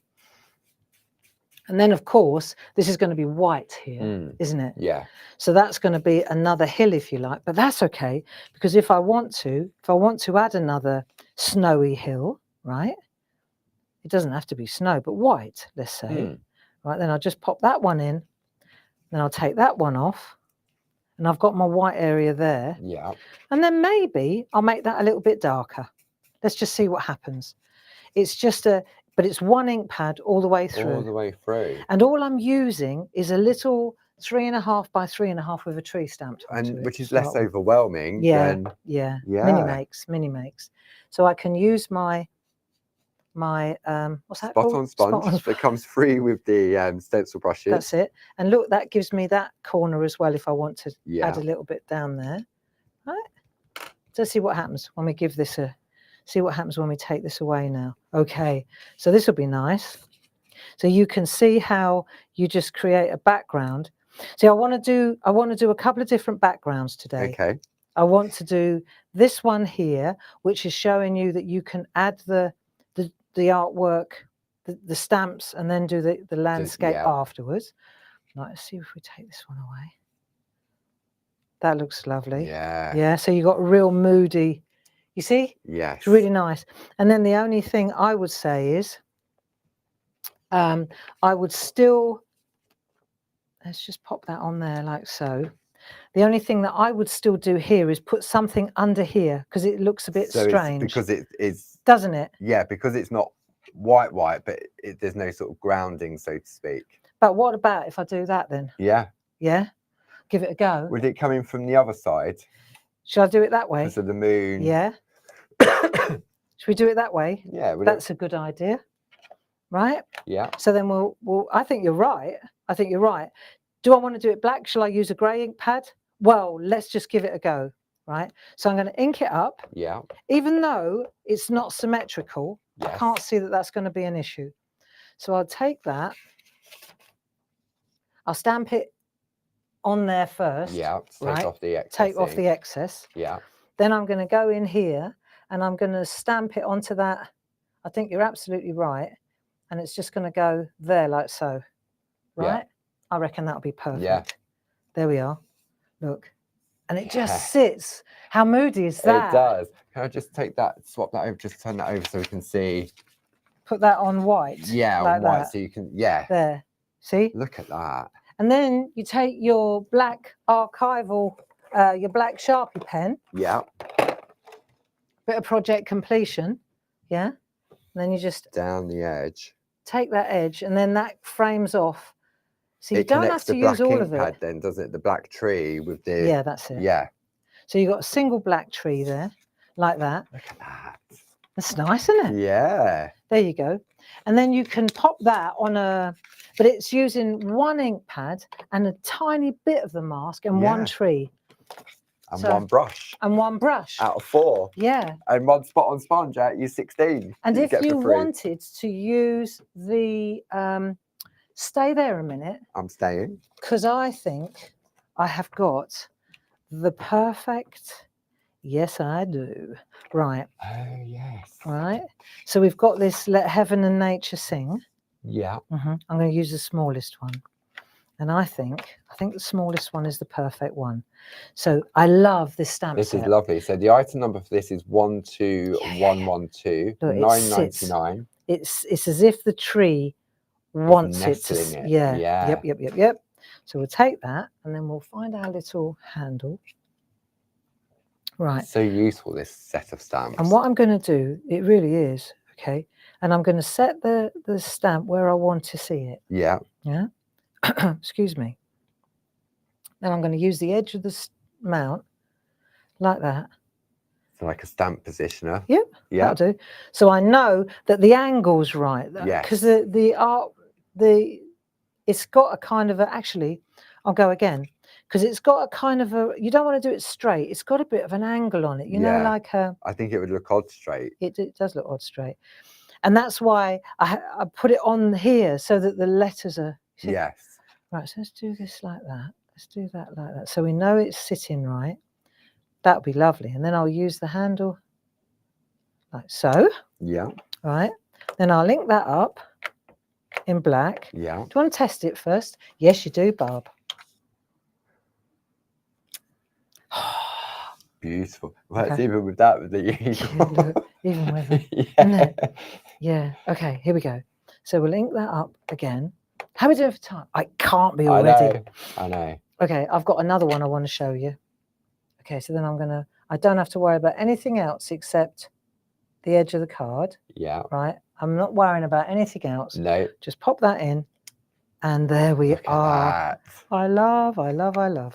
And then, of course, this is going to be white here, isn't it? Yeah. So that's going to be another hill, if you like. But that's okay, because if I want to add another snowy hill, right? It doesn't have to be snow, but white, let's say. Right, then I'll just pop that one in. Then I'll take that one off. And I've got my white area there. Yeah. And then maybe I'll make that a little bit darker. Let's just see what happens. It's just but it's one ink pad all the way through. All the way through. And all I'm using is a little 3.5 by 3.5 with a tree stamped onto it. Which is less overwhelming than... Yeah. Mini makes. So I can use my what's that Spot called? on sponge that comes free with the stencil brushes. That's it. And look, that gives me that corner as well if I want to add a little bit down there. Right. So let's see what happens when we give this see what happens when we take this away now. Okay, so this will be nice. So you can see how you just create a background. See, I want to do a couple of different backgrounds today. Okay. I want to do this one here, which is showing you that you can add the artwork, the stamps, and then do the landscape afterwards. Right, let's see if we take this one away. That looks lovely. Yeah. Yeah, so you got a real moody, you see? Yes. It's really nice. And then the only thing I would say is, I would still, let's just pop that on there like so. The only thing that I would still do here is put something under here because it looks a bit strange. Because it is, doesn't it? Yeah, because it's not white, but there's no sort of grounding, so to speak. But what about if I do that then? Yeah. Yeah? Give it a go. Would it come in from the other side? Should I do it that way? Because of the moon. Yeah. Should we do it that way? Yeah. That's a good idea. Right? Yeah. So then we'll I think you're right. I think you're right. Do I want to do it black? Shall I use a grey ink pad? Well, let's just give it a go. Right? So I'm going to ink it up. Yeah. Even though it's not symmetrical, yes. I can't see that that's going to be an issue. So I'll take that. I'll stamp it on there first. Yeah. Take off the excess. Take off the excess. Yeah. Then I'm going to go in here and I'm going to stamp it onto that. I think you're absolutely right. And it's just going to go there like so. Right? Yeah. I reckon that'll be perfect. Yeah. There we are. Look. And it just sits. How moody is that? It does. Can I just take that, swap that over, just turn that over so we can see? Put that on white. Yeah, like on white that. so you can, There. See? Look at that. And then you take your black archival, your black Sharpie pen. Yeah. Bit of project completion. Yeah. And then you just down the edge. Take that edge and then that frames off. So you don't have to use all of it. Pad then, doesn't it? The black tree with the... Yeah, that's it. Yeah. So you've got a single black tree there, like that. Look at that. That's nice, isn't it? Yeah. There you go. And then you can pop that on but it's using one ink pad and a tiny bit of the mask and one tree. And one brush. And one brush. Out of 4. Yeah. And one spot on sponge out of 16. And if you wanted to use the... stay there a minute. I'm staying. Because I think I have got the perfect, yes, I do. Right. Oh, yes. Right. So we've got this Let Heaven and Nature Sing. Yeah. I'm going to use the smallest one. And I think the smallest one is the perfect one. So I love this stamp This set. is lovely. So the item number for this is 12112, Look, $9.99. It's as if the tree wants it to, yeah. Yep. So we'll take that and then we'll find our little handle. Right. So useful, this set of stamps. And what I'm going to do, it really is, okay, and I'm going to set the stamp where I want to see it. Yeah. Yeah. Excuse me. Then I'm going to use the edge of the mount like that. So like a stamp positioner. Yep. Yeah. That'll do. So I know that the angle's right. Yes. Because it's got a kind of actually, I'll go again. because it's got a kind of a, you don't want to do it straight. It's got a bit of an angle on it, you know, like a. I think it would look odd straight. It does look odd straight. And that's why I put it on here so that the letters are. See? Yes. Right, so let's do this like that. Let's do that like that. So we know it's sitting right. That would be lovely. And then I'll use the handle like so. Yeah. Right. Then I'll link that up in black. Yeah. Do you want to test it first? Yes, you do, Barb. Beautiful. Well, Okay. it's even with that with the Yeah, look, even with it. yeah. Isn't it? Yeah. Okay, here we go. So we'll link that up again. How are we doing for time? I can't be already. I know. Okay, I've got another one I want to show you. Okay, so then I don't have to worry about anything else except the edge of the card. Yeah. Right? I'm not worrying about anything else. No. Just pop that in. And there we Look are. at that. I love. There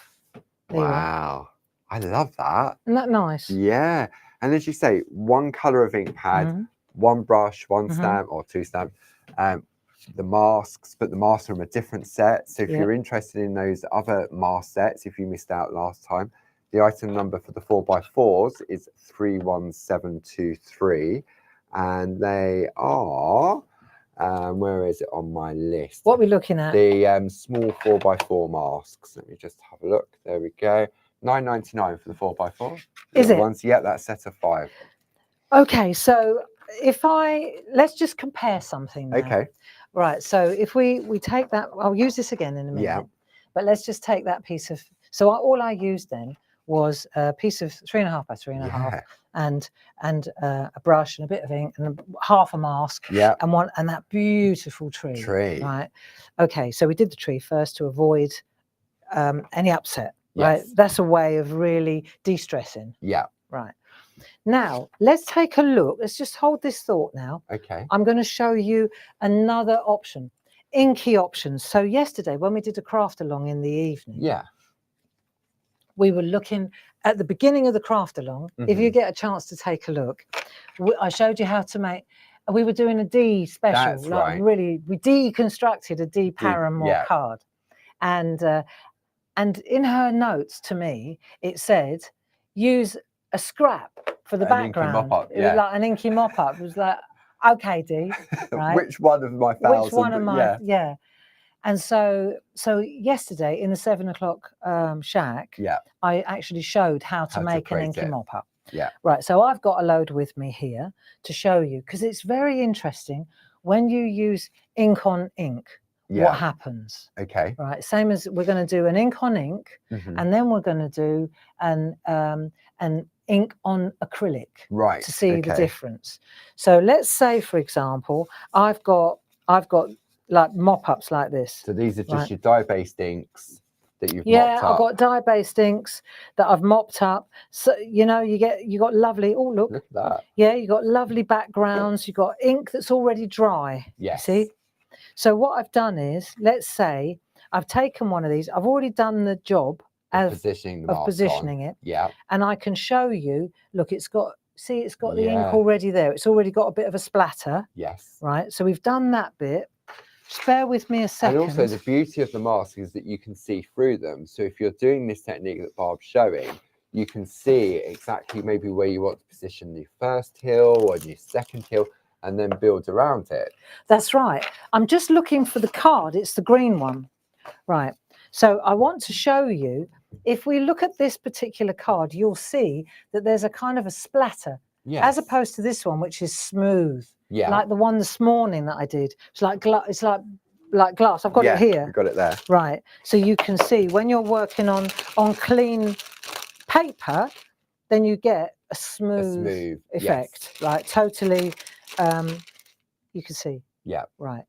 Wow. I love that. Isn't that nice? Yeah. And as you say, one colour of ink pad, one brush, one stamp or two stamps. The masks, but the masks are from a different set. So if you're interested in those other mask sets, if you missed out last time, the item number for the 4x4s is 31723. And they are, where is it on my list? What are we looking at? The small 4x4 masks. Let me just have a look. There we go. $9.99 for the 4x4. Is it? Ones, yeah, that's set of 5. Okay, so let's just compare something now. Okay. Right, so if we take that, I'll use this again in a minute. Yeah. But let's just take that piece of, so all I used then was a piece of 3.5 by 3.5 and a brush and a bit of ink and half a mask. Yeah. And that beautiful tree. Right. Okay, so we did the tree first to avoid any upset. Right. Yes. That's a way of really de-stressing. Yeah. Right. Now, let's take a look. Let's just hold this thought now. Okay. I'm going to show you another option, inky options. So yesterday, when we did a craft along in the evening, we were looking at the beginning of the craft along. If you get a chance to take a look, I showed you how to make, we were doing a D special. That's right. Really, we deconstructed a D Paramore card. And in her notes to me, it said, use a scrap for the background. Inky mop-up, It was like an inky mop-up. It was like, okay, D, right? Which one of my 1,000? Which one of my, And so yesterday in the 7 o'clock shack, I actually showed how to make an inky mop-up. Yeah. Right, so I've got a load with me here to show you, because it's very interesting when you use ink on ink. What happens? Okay. Right. Same as we're going to do an ink on ink, and then we're going to do an ink on acrylic. Right. To see the difference. So let's say, for example, I've got like mop-ups like this. So these are just your dye-based inks that you've mopped up. I've got dye-based inks that I've mopped up. So you know, you got lovely. Oh, look at that. Yeah, you got lovely backgrounds. You got ink that's already dry. Yes. See. So what I've done is, let's say I've taken one of these. I've already done the job of positioning it. Yeah. And I can show you. Look, it's got the ink already there. It's already got a bit of a splatter. Yes. Right. So we've done that bit. Just bear with me a second. And also the beauty of the mask is that you can see through them. So if you're doing this technique that Barb's showing, you can see exactly maybe where you want to position the first hill or your second hill, and then build around it. That's right. I'm just looking for the card. It's the green one. Right. So I want to show you, if we look at this particular card, you'll see that there's a kind of a splatter, as opposed to this one, which is smooth. Yeah. Like the one this morning that I did. It's like glass. I've got it here. You've got it there. Right. So you can see when you're working on clean paper, then you get a smooth effect. Right. Totally. You can see. Yeah. Right.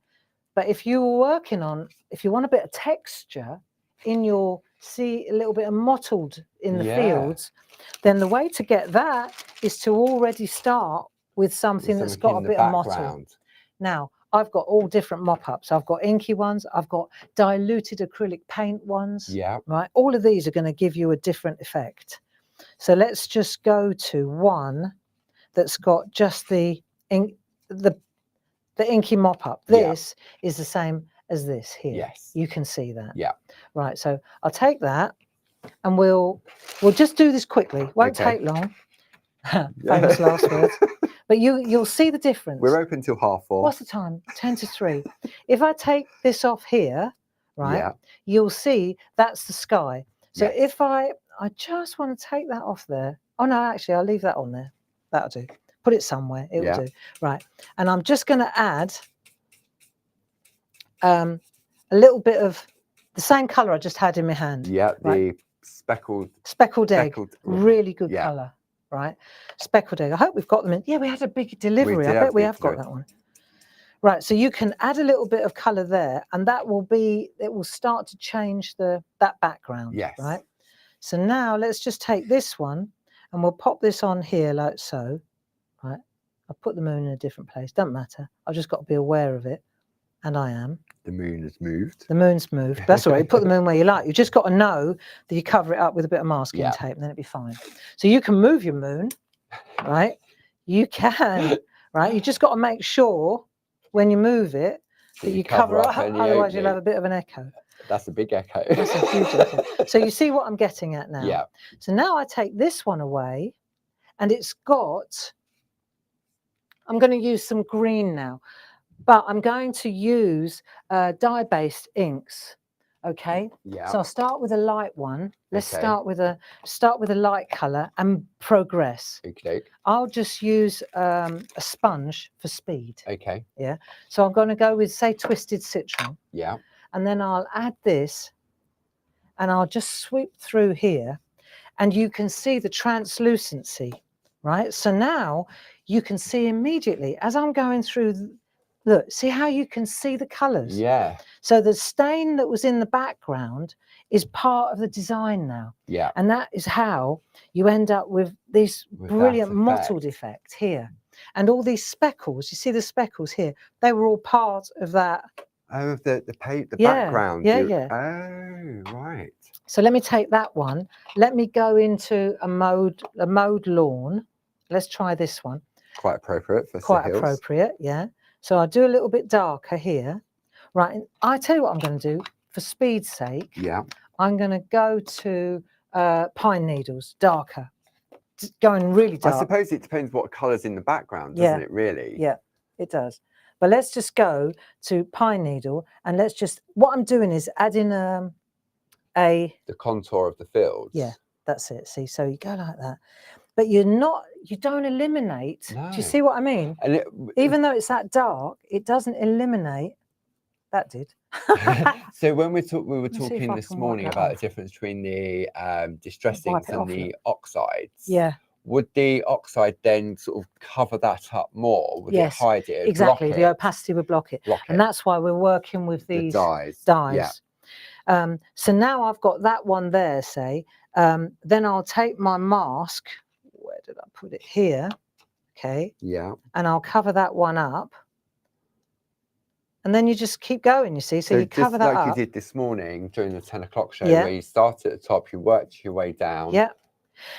But if you were working on, if you want a bit of texture in your, see a little bit of mottled in the fields, then the way to get that is to already start with something that's got a bit of mottle. Now, I've got all different mop-ups. I've got inky ones. I've got diluted acrylic paint ones. Yeah. Right. All of these are going to give you a different effect. So let's just go to one that's got just the ink, the inky mop-up. This is the same as this here. Yes. You can see that. Yeah. Right. So I'll take that and we'll just do this quickly. Won't take long. Famous last words. But you'll see the difference. We're open till 4:30. What's the time? 10 to 3. If I take this off here, right, you'll see that's the sky. So if I just want to take that off there. Oh no, actually I'll leave that on there. That'll do. Put it somewhere. It will do. Right. And I'm just going to add a little bit of the same colour I just had in my hand. Yeah, right? the speckled egg. Really good colour. Right. Speckled egg. I hope we've got them in. Yeah, we had a big delivery. I bet we have got that one. Right. So you can add a little bit of colour there, and that will be, it will start to change that background. Yes. Right. So now let's just take this one and we'll pop this on here like so. Right. I'll put the moon in a different place. Doesn't matter. I've just got to be aware of it. And I am. The moon has moved. The moon's moved. That's all right. You put the moon where you like. You just got to know that you cover it up with a bit of masking tape, and then it'll be fine. So you can move your moon, right? You can, right? You just got to make sure when you move it that you cover up, otherwise you'll have a bit of an echo. That's a big echo. That's a huge echo. So you see what I'm getting at now? Yeah. So now I take this one away, and it's got, I'm going to use some green now. But I'm going to use dye-based inks, okay? Yeah. So I'll start with a light one. Let's start with a light color and progress. Okay. I'll just use a sponge for speed. Okay. Yeah. So I'm going to go with, say, Twisted Citron. Yeah. And then I'll add this, and I'll just sweep through here, and you can see the translucency, right? So now you can see immediately as I'm going through. Look, see how you can see the colours? Yeah. So the stain that was in the background is part of the design now. Yeah. And that is how you end up with this brilliant mottled effect here. And all these speckles, you see the speckles here, they were all part of that. Oh, the background. Yeah, yeah. Oh, right. So let me take that one. Let me go into a mode lawn. Let's try this one. Quite appropriate for Quite appropriate, yeah. So I'll do a little bit darker here. Right, and I tell you what I'm going to do, for speed's sake. Yeah. I'm going to go to pine needles, darker. Just going really dark. I suppose it depends what colour's in the background, doesn't it, really? Yeah, it does. But let's just go to pine needle, and let's just, what I'm doing is adding the contour of the fields. Yeah, that's it. See, so you go like that. But you don't eliminate. No. Do you see what I mean? And even though it's that dark, it doesn't eliminate. That did. So when we were talking this morning about the difference between the distress inks and the oxides. Yeah. Would the oxide then sort of cover that up more? Would it hide it? Exactly. Block the it? opacity would block it. And that's why we're working with these dyes. Yeah. So now I've got that one there, say. Then I'll take my mask. Where did I put it? Here. Okay. Yeah. And I'll cover that one up. And then you just keep going, you see. So you cover that up. Like you did this morning during the 10 o'clock show, where you start at the top, you worked your way down. Yeah.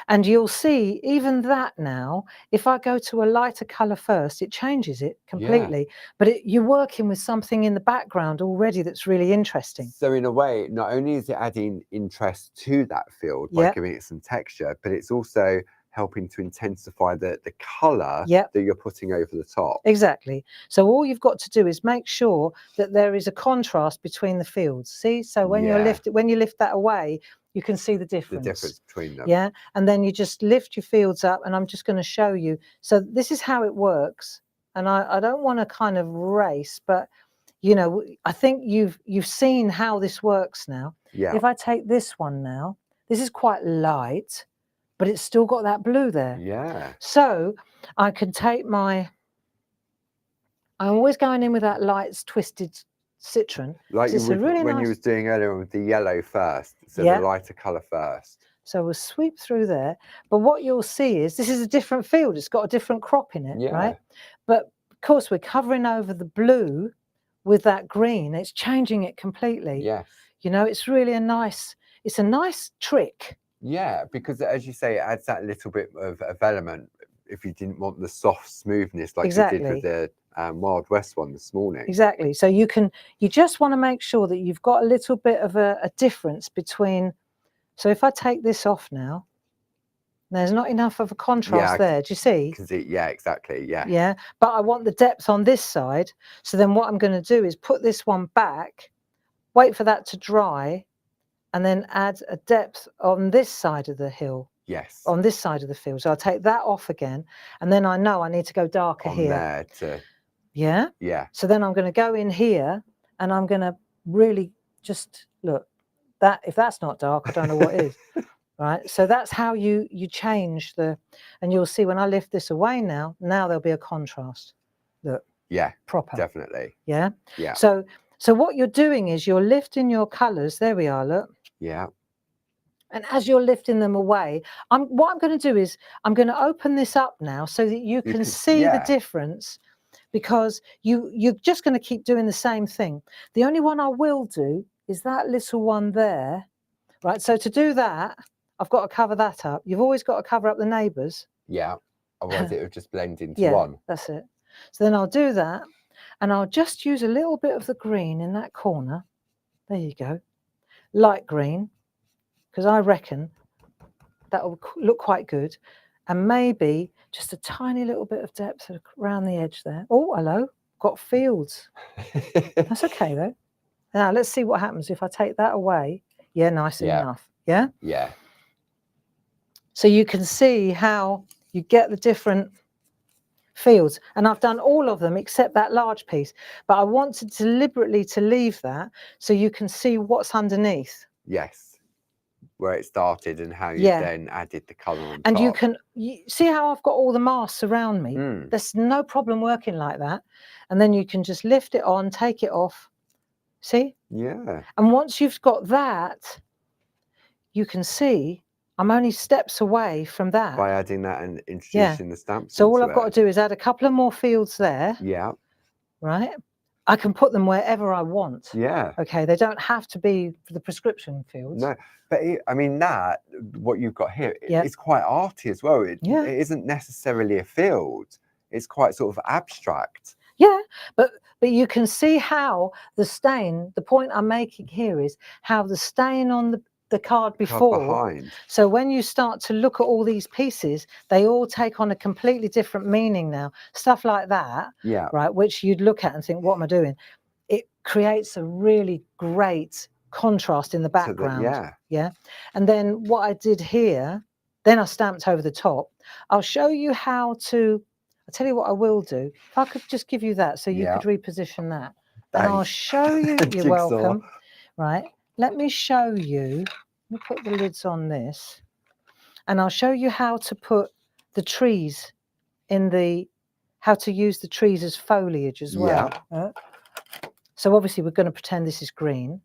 And you'll see even that now, if I go to a lighter colour first, it changes it completely. Yeah. But you're working with something in the background already that's really interesting. So in a way, not only is it adding interest to that field by giving it some texture, but it's also helping to intensify the colour that you're putting over the top. Exactly. So all you've got to do is make sure that there is a contrast between the fields. See? So when you lift that away, you can see the difference. The difference between them. Yeah. And then you just lift your fields up, and I'm just going to show you. So this is how it works. And I don't want to kind of race, but you know, I think you've seen how this works now. Yeah. If I take this one now, this is quite light, but it's still got that blue there. Yeah. So I can take I'm always going in with that light Twisted Citron. Like you would, really when nice... you was doing earlier with the yellow first, so the lighter colour first. So we'll sweep through there. But what you'll see is this is a different field. It's got a different crop in it, right? But of course, we're covering over the blue with that green. It's changing it completely. Yes. You know, it's really a nice trick. Yeah, because as you say, it adds that little bit of element if you didn't want the soft smoothness like you did with the Wild West one this morning. Exactly. So you just want to make sure that you've got a little bit of a difference between So if I take this off now, there's not enough of a contrast there. Do you see? Yeah, exactly. Yeah. Yeah, but I want the depth on this side. So then what I'm going to do is put this one back, wait for that to dry, and then add a depth on this side of the hill. Yes. On this side of the field. So I'll take that off again, and then I know I need to go darker on here. There to... Yeah. Yeah. So then I'm going to go in here, and I'm going to really just look. That if that's not dark, I don't know what is. Right. So that's how you change the, and you'll see when I lift this away now there'll be a contrast. Look. Yeah. Proper. Definitely. Yeah. Yeah. So what you're doing is you're lifting your colours. There we are. Look. Yeah. And as you're lifting them away, what I'm going to do is I'm going to open this up now so that you can see the difference, because you're just going to keep doing the same thing. The only one I will do is that little one there, right? So to do that, I've got to cover that up. You've always got to cover up the neighbours. Yeah, otherwise it would just blend into yeah, one. That's it. So then I'll do that, and I'll just use a little bit of the green in that corner. There you go. Light green. Because I reckon that will look quite good, and maybe just a tiny little bit of depth around the edge there. Oh, hello, got fields. That's okay though. Now let's see what happens if I take that away. Yeah, nice enough. Yeah. Yeah. So you can see how you get the different fields, and I've done all of them except that large piece, but I wanted deliberately to leave that so you can see what's underneath. Yes. Where it started and how you then added the colour on and top. You see how I've got all the masks around me. There's no problem working like that, and then you can just lift it on, take it off. See? Yeah. And once you've got that, you can see I'm only steps away from that by adding that and introducing the stamps. So all I've got to do is add a couple of more fields there. Yeah. Right. I can put them wherever I want. Yeah. Okay. They don't have to be for the prescription fields. No, but I mean what you've got here is quite arty as well. It isn't necessarily a field. It's quite sort of abstract. Yeah, but you can see how the stain. The point I'm making here is how the stain on the card before. So when you start to look at all these pieces, they all take on a completely different meaning now. Stuff like that, right, which you'd look at and think, what am I doing? It creates a really great contrast in the background. Yeah. And then what I did here, then I stamped over the top. I'll show you how to, I'll tell you what I will do. If I could just give you that so you could reposition that. And I'll show you, you're welcome. Right. Let me show you. Let me put the lids on this, and I'll show you how to put the trees in how to use the trees as foliage as well. So obviously we're going to pretend this is green.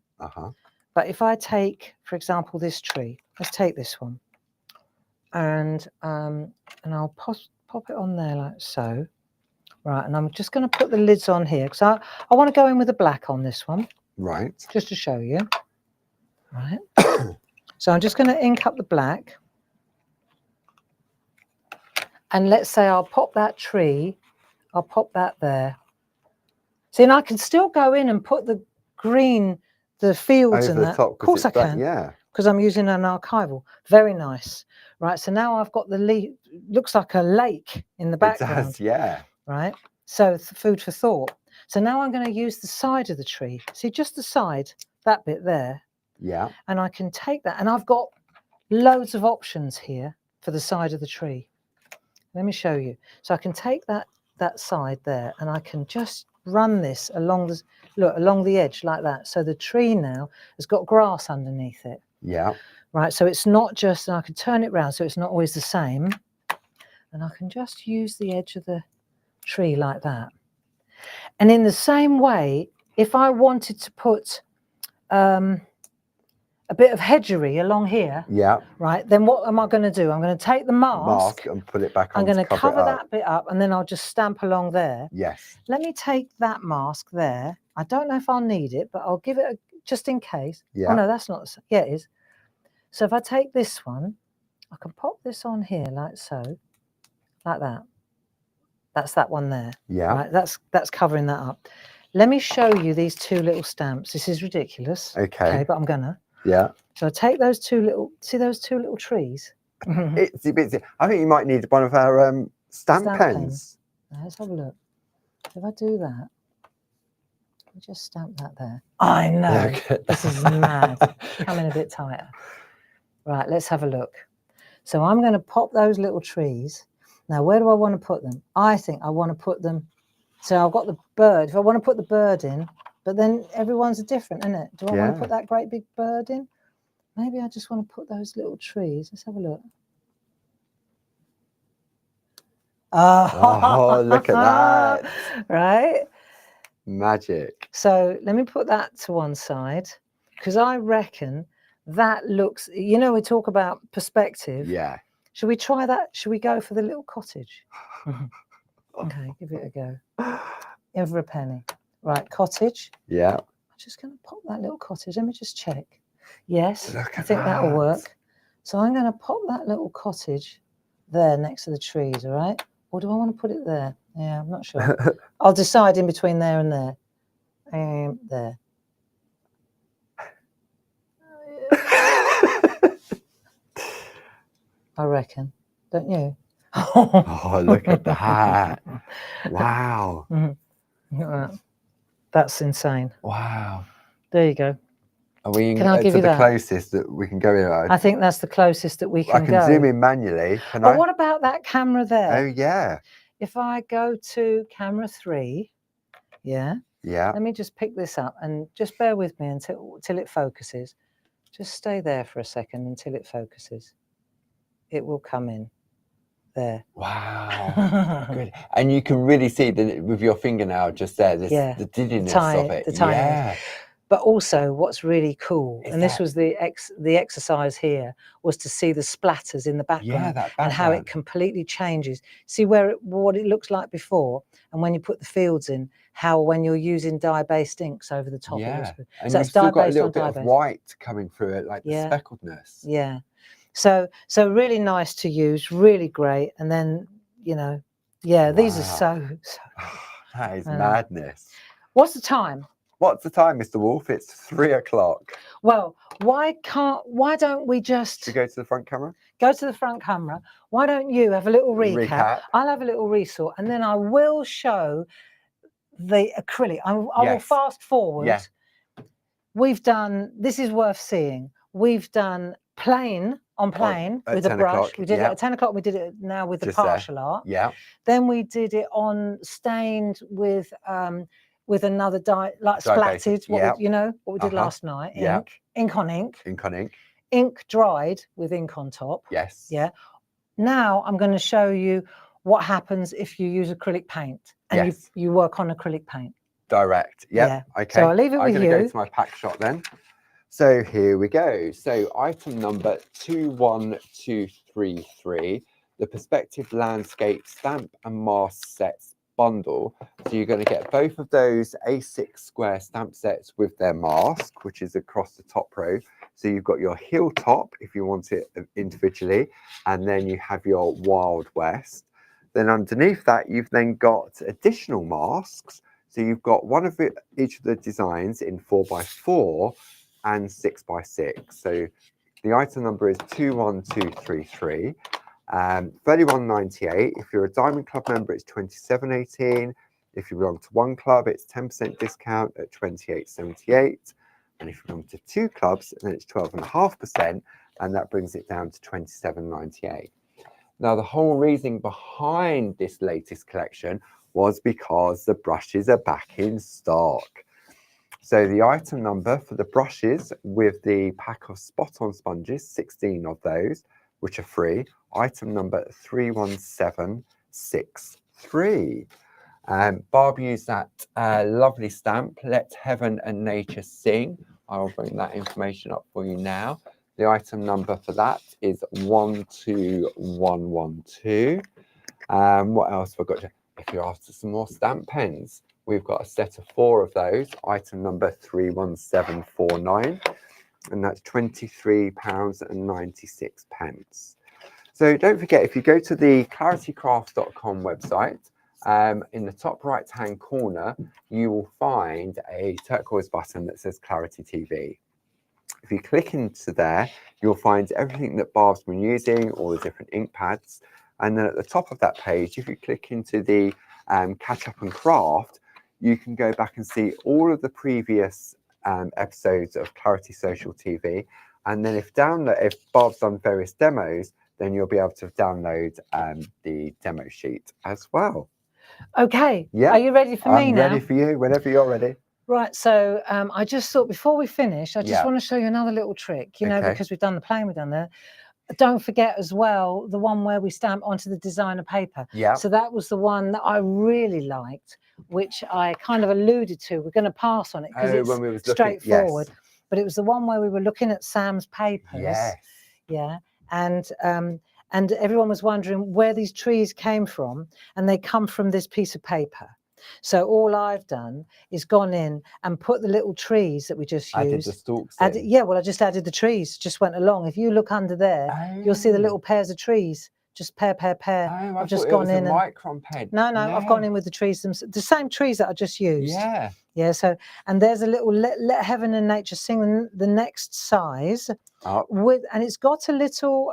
But if I take, for example, this tree, let's take this one, and I'll pop it on there like so. Right, and I'm just going to put the lids on here because I want to go in with the black on this one. Right. Just to show you. Right. So I'm just going to ink up the black. And let's say I'll pop that tree, I'll pop that there. See, and I can still go in and put the green, the fields and that. Of course I can. Yeah. Because I'm using an archival. Very nice. Right, so now I've got the leaf, looks like a lake in the background. It does, yeah. Right, so food for thought. So now I'm going to use the side of the tree. See, just the side, that bit there. Yeah. And I can take that, and I've got loads of options here for the side of the tree. Let me show you. So I can take that side there, and I can just run this along the edge like that. So the tree now has got grass underneath it. Yeah. Right. So it's not just, and I can turn it round so it's not always the same. And I can just use the edge of the tree like that. And in the same way, if I wanted to put a bit of hedgery along here, right, then what am I going to do? I'm going to take the mask and put it back on. I'm going to cover that bit up, and then I'll just stamp along there. Yes. Let me take that mask there. I don't know if I'll need it, but I'll give it just in case. Yeah. Oh no, that's not. Yeah, it is. So if I take this one, I can pop this on here like so, like that. That's that one there. Yeah. Right, that's covering that up. Let me show you these two little stamps. This is ridiculous. Okay. But I'm gonna. Yeah. So I take those two little, see those two little trees? Itsy bitsy. I think you might need one of our stamp pens. Let's have a look. If I do that, let me just stamp that there. I know. This is mad. Come in a bit tighter. Right, let's have a look. So I'm going to pop those little trees. Now, where do I want to put them? I think I want to put them. So I've got the bird. If I want to put the bird in, but then everyone's different, isn't it? Do I want to put that great big bird in? Maybe I just want to put those little trees. Let's have a look. Oh, look at that. Right? Magic. So let me put that to one side, because I reckon that looks, you know, we talk about perspective. Yeah. Should we try that? Should we go for the little cottage? Okay, give it a go. In for a penny. Right, cottage. Yeah. I'm just going to pop that little cottage. Let me just check. Yes, Look I at think that'll that. work. So I'm going to pop that little cottage there next to the trees, all right? Or do I want to put it there? Yeah, I'm not sure. I'll decide in between there and there. There. I reckon. Don't you? Oh, look at that. Wow. That's insane. Wow. There you go. Are we Can I give to you the that? closest that we can go in? I think that's the closest that we can go. I can zoom in manually. Can But I? what about that camera there? Oh, yeah. If I go to camera 3, yeah. Yeah. Let me just pick this up and just bear with me until it focuses. Just stay there for a second until it focuses. It will come in. There. Wow. Good. And you can really see that with your fingernail just there, the diddiness of it. The But also what's really cool, and this was the exercise here, was to see the splatters in the background, and how it completely changes. See what it looks like before, and when you put the fields in, how when you're using dye-based inks over the top. Yeah. And so you've still got a little bit of white coming through it, like the speckledness. Yeah. So really nice to use, really great. And then, you know, these are so that is madness. What's the time? What's the time, Mr. Wolf? It's 3 o'clock. Well, why don't we just go to the front camera? Go to the front camera. Why don't you have a little recap? I'll have a little resort, and then I will show the acrylic. I will fast forward. Yeah. We've done, this is worth seeing. We've done plain on plain with a brush. We did it at 10 o'clock. We did it now with the partial art. Yeah. Then we did it on stained with another dye, like splatted. What we did last night. Ink on ink. Ink on ink. Ink dried with ink on top. Yes. Yeah. Now I'm going to show you what happens if you use acrylic paint and you work on acrylic paint. Direct. Yep. Yeah. Okay. So I'll leave it with you. I'm going to go to my pack shot then. So here we go. So item number 21233, the Perspective Landscape Stamp and Mask Sets bundle. So you're going to get both of those A6 square stamp sets with their mask, which is across the top row. So you've got your hilltop if you want it individually, and then you have your Wild West. Then underneath that, you've then got additional masks. So you've got one of each of the designs in 4x4 and 6x6. So the item number is 21233, 31.98. If you're a Diamond Club member, it's 27.18. If you belong to one club, it's 10% discount at 28.78. And if you belong to 2 clubs, then it's 12.5%, and that brings it down to 27.98. Now, the whole reason behind this latest collection was because the brushes are back in stock. So the item number for the brushes with the pack of spot-on sponges, 16 of those, which are free, item number 31763. Barb used that lovely stamp, Let Heaven and Nature Sing. I'll bring that information up for you now. The item number for that is 12112. What else have I got? If you're after some more stamp pens, we've got a set of 4 of those, item number 31749, and that's £23.96. So don't forget, if you go to the claritycrafts.com website, in the top right hand corner, you will find a turquoise button that says Clarity TV. If you click into there, you'll find everything that Barb's been using, all the different ink pads. And then at the top of that page, if you click into the catch up and craft, you can go back and see all of the previous episodes of Clarity Social TV. And then if Barb's done various demos, then you'll be able to download the demo sheet as well. Okay. Yeah. Are you ready for me now? I'm ready for you whenever you're ready. Right. So I just thought before we finish, I just Yeah. want to show you another little trick, you know, Okay. because we've done the plane, we've done there. Don't forget as well, the one where we stamp onto the designer paper. Yeah. So that was the one that I really liked, which I kind of alluded to. We're going to pass on it because it's when we was straightforward. Yes. But it was the one where we were looking at Sam's papers. Yes. Yeah. And everyone was wondering where these trees came from, and they come from this piece of paper. So all I've done is gone in and put the little trees that we just used. Added the stalks in. Yeah, well, I just added the trees, just went along. If you look under there, you'll see the little pairs of trees, just pair. Oh, I've just gone in. Micron pen. No, I've gone in with the trees, the same trees that I just used. Yeah. Yeah, so, and there's a little let heaven and nature sing the next size. Up. And it's got a little,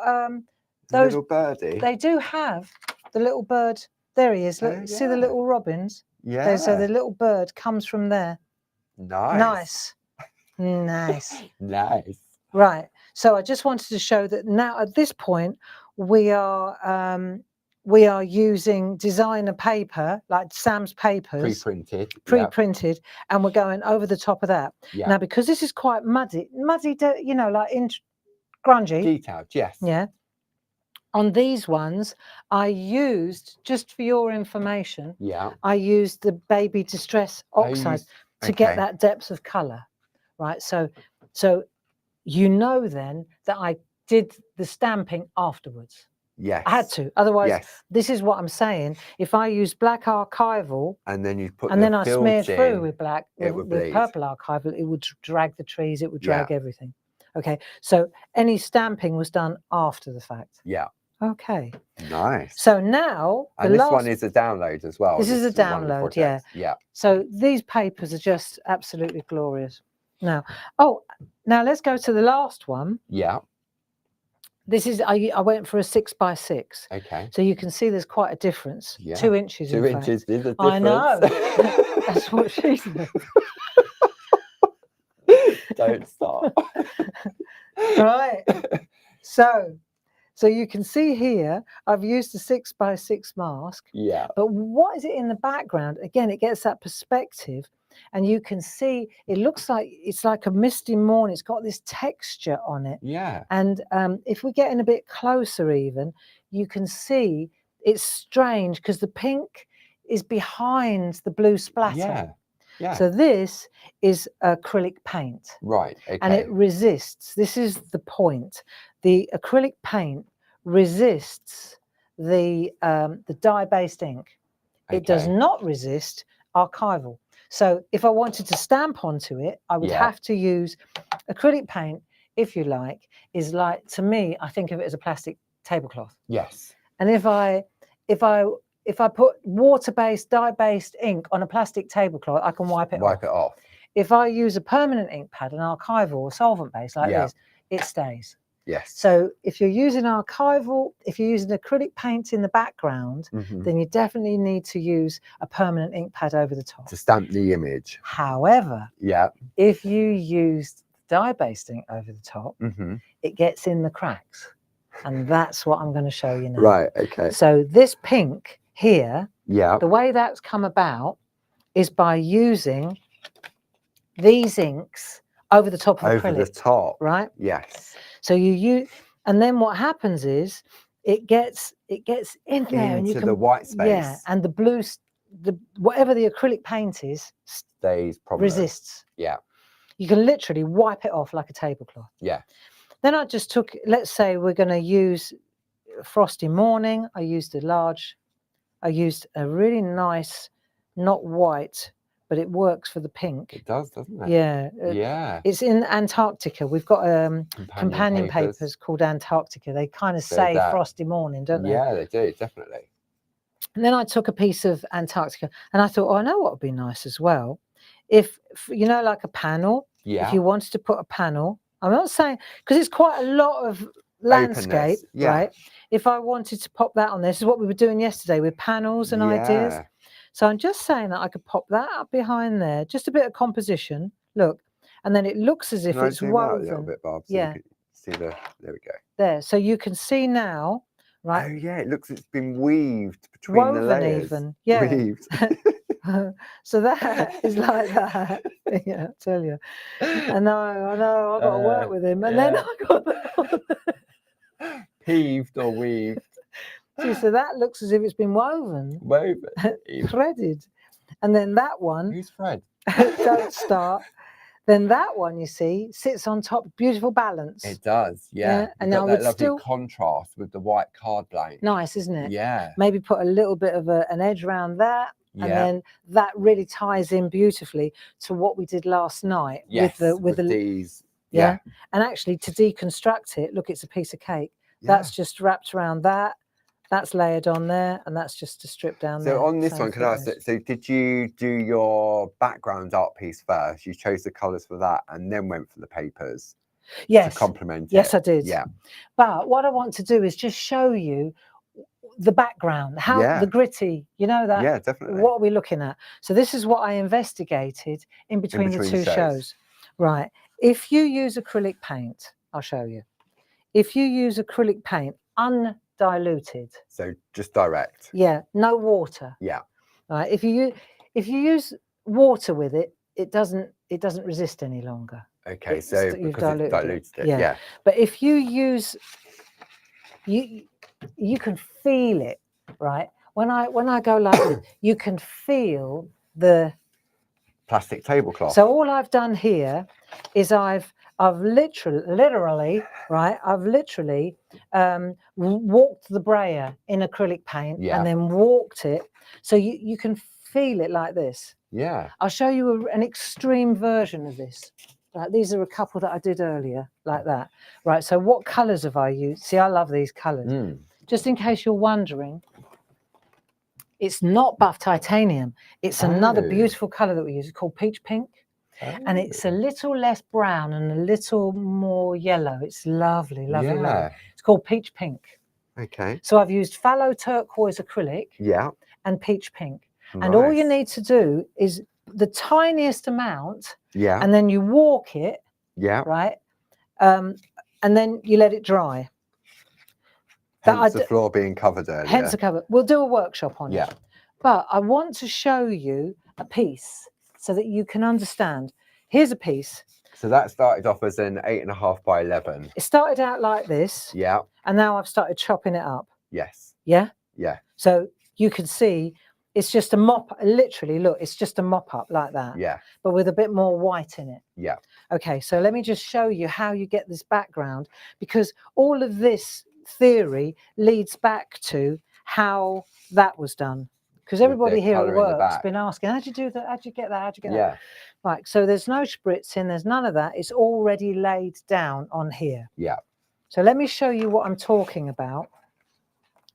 little birdie. They do have the little bird. There he is. Look, Oh, see the yeah. little robins? Yeah. So the little bird comes from there. Nice. Nice. Nice. Right. So I just wanted to show that now at this point we are using designer paper, like Sam's papers, pre-printed, and we're going over the top of that. Yeah. Now because this is quite muddy, you know, like grungy, detailed. Yes. Yeah. On these ones, I used, just for your information, I used the baby distress oxide to get that depth of colour, right? So you know then that I did the stamping afterwards. Yes. I had to. Otherwise, this is what I'm saying. If I use black archival and then you put and then I smeared through with black, with purple archival, it would drag the trees, it would drag everything. Okay. So any stamping was done after the fact. Yeah. Okay. Nice. So now and this one is a download as well. This is a download, yeah. Yeah. So these papers are just absolutely glorious. Now, now let's go to the last one. Yeah. This is I went for a 6x6. Okay. So you can see there's quite a difference. Yeah. 2 inches. 2 inches is a difference. I know. That's what she said. Don't stop. Right. So you can see here, I've used a 6x6 mask. Yeah. But what is it in the background? Again, it gets that perspective, and you can see it looks like it's like a misty morning. It's got this texture on it. Yeah. And if we get in a bit closer, even you can see it's strange because the pink is behind the blue splatter. Yeah. Yeah. So this is acrylic paint. Right. Okay. And it resists. This is the point. The acrylic paint resists the dye-based ink. It does not resist archival. So if I wanted to stamp onto it, I would have to use acrylic paint, if you like, is like, to me, I think of it as a plastic tablecloth. Yes. And if I put water-based, dye-based ink on a plastic tablecloth, I can wipe it off. If I use a permanent ink pad, an archival or solvent-based like this, it stays. Yes. So if you're using archival, if you're using acrylic paint in the background, then you definitely need to use a permanent ink pad over the top. To stamp the image. However, if you use dye-based ink over the top, it gets in the cracks. And that's what I'm going to show you now. Right, okay. So this pink here, the way that's come about is by using these inks over the top of acrylic. Over the top. Right? Yes. So you use, and then what happens is it gets in there and you can, the white space. Yeah, and the blue, whatever the acrylic paint is, stays prominent. Resists. Yeah. You can literally wipe it off like a tablecloth. Yeah. Then I just took, let's say we're going to use Frosty Morning. I used a really nice, not white, but it works for the pink. It does, doesn't it? Yeah. Yeah. It's in Antarctica. We've got companion papers called Antarctica. They kind of say Frosty Morning, don't they? Yeah, they do, definitely. And then I took a piece of Antarctica and I thought, I know what would be nice as well. If you know, like a panel, if you wanted to put a panel I'm not saying, because it's quite a lot of landscape, Openness, yeah. right? If I wanted to pop that on there, this is what we were doing yesterday with panels and ideas. Yeah. So I'm just saying that I could pop that up behind there, just a bit of composition. Look, and then it looks as if Can I it's zoom woven. out a little bit, Barb? So Yeah. you can see the. There we go. There, so you can see now, right? Oh yeah, it looks. It's been weaved between the Woven layers. even, yeah. Weaved. So that is like that. Yeah, I tell you. I know. I've got to work with him, and then I got that. Peeved or weaved. See, so that looks as if it's been woven, threaded, and then that one. Who's Fred? Don't start. Then that one, you see, sits on top, beautiful balance. It does, yeah. And got I that would lovely still contrast with the white cardboard. nice, isn't it? Yeah. Maybe put a little bit of an edge around that, Yeah. and then that really ties in beautifully to what we did last night. Yes, with these. Yeah. And actually, to deconstruct it, look, it's a piece of cake. Yeah. That's just wrapped around that. That's layered on there, and that's just a strip down there. So on this one, can I ask, so did you do your background art piece first? You chose the colours for that and then went for the papers? Yes. To complement it? Yes, I did. Yeah. But what I want to do is just show you the background, how the gritty, you know that? Yeah, definitely. What are we looking at? So this is what I investigated in between the two shows. Right. If you use acrylic paint, I'll show you. If you use acrylic paint, undiluted. So just direct. Yeah, no water. Yeah. Right. If you use water with it, it doesn't resist any longer. Okay, so because it's diluted it. Yeah. But if you use, you can feel it, right? When I go like this, you can feel the plastic tablecloth. So all I've done here is I've literally right, I've literally walked the brayer in acrylic paint and then walked it, so you can feel it like this. Yeah. I'll show you an extreme version of this. Like, these are a couple that I did earlier, like that. Right, so what colours have I used? See, I love these colours. Just in case you're wondering, it's not buff titanium. It's another beautiful colour that we use. It's called peach pink. And it's a little less brown and a little more yellow. It's lovely, lovely, lovely. It's called peach pink. Okay. So I've used phthalo turquoise acrylic and peach pink. Nice. And all you need to do is the tiniest amount, and then you walk it, right, and then you let it dry. Hence the floor being covered earlier. Hence the cover. We'll do a workshop on it. But I want to show you a piece so that you can understand. Here's a piece. So that started off as an 8.5 by 11. It started out like this. Yeah. And now I've started chopping it up. Yes. Yeah? Yeah. So you can see it's just a mop, literally, look, it's just a mop up like that. Yeah. But with a bit more white in it. Yeah. Okay, so let me just show you how you get this background, because all of this theory leads back to how that was done. Because everybody here at work has been asking, how'd you do that? How'd you get that? How'd you get that? Right, so there's no spritzing, there's none of that. It's already laid down on here. Yeah. So let me show you what I'm talking about.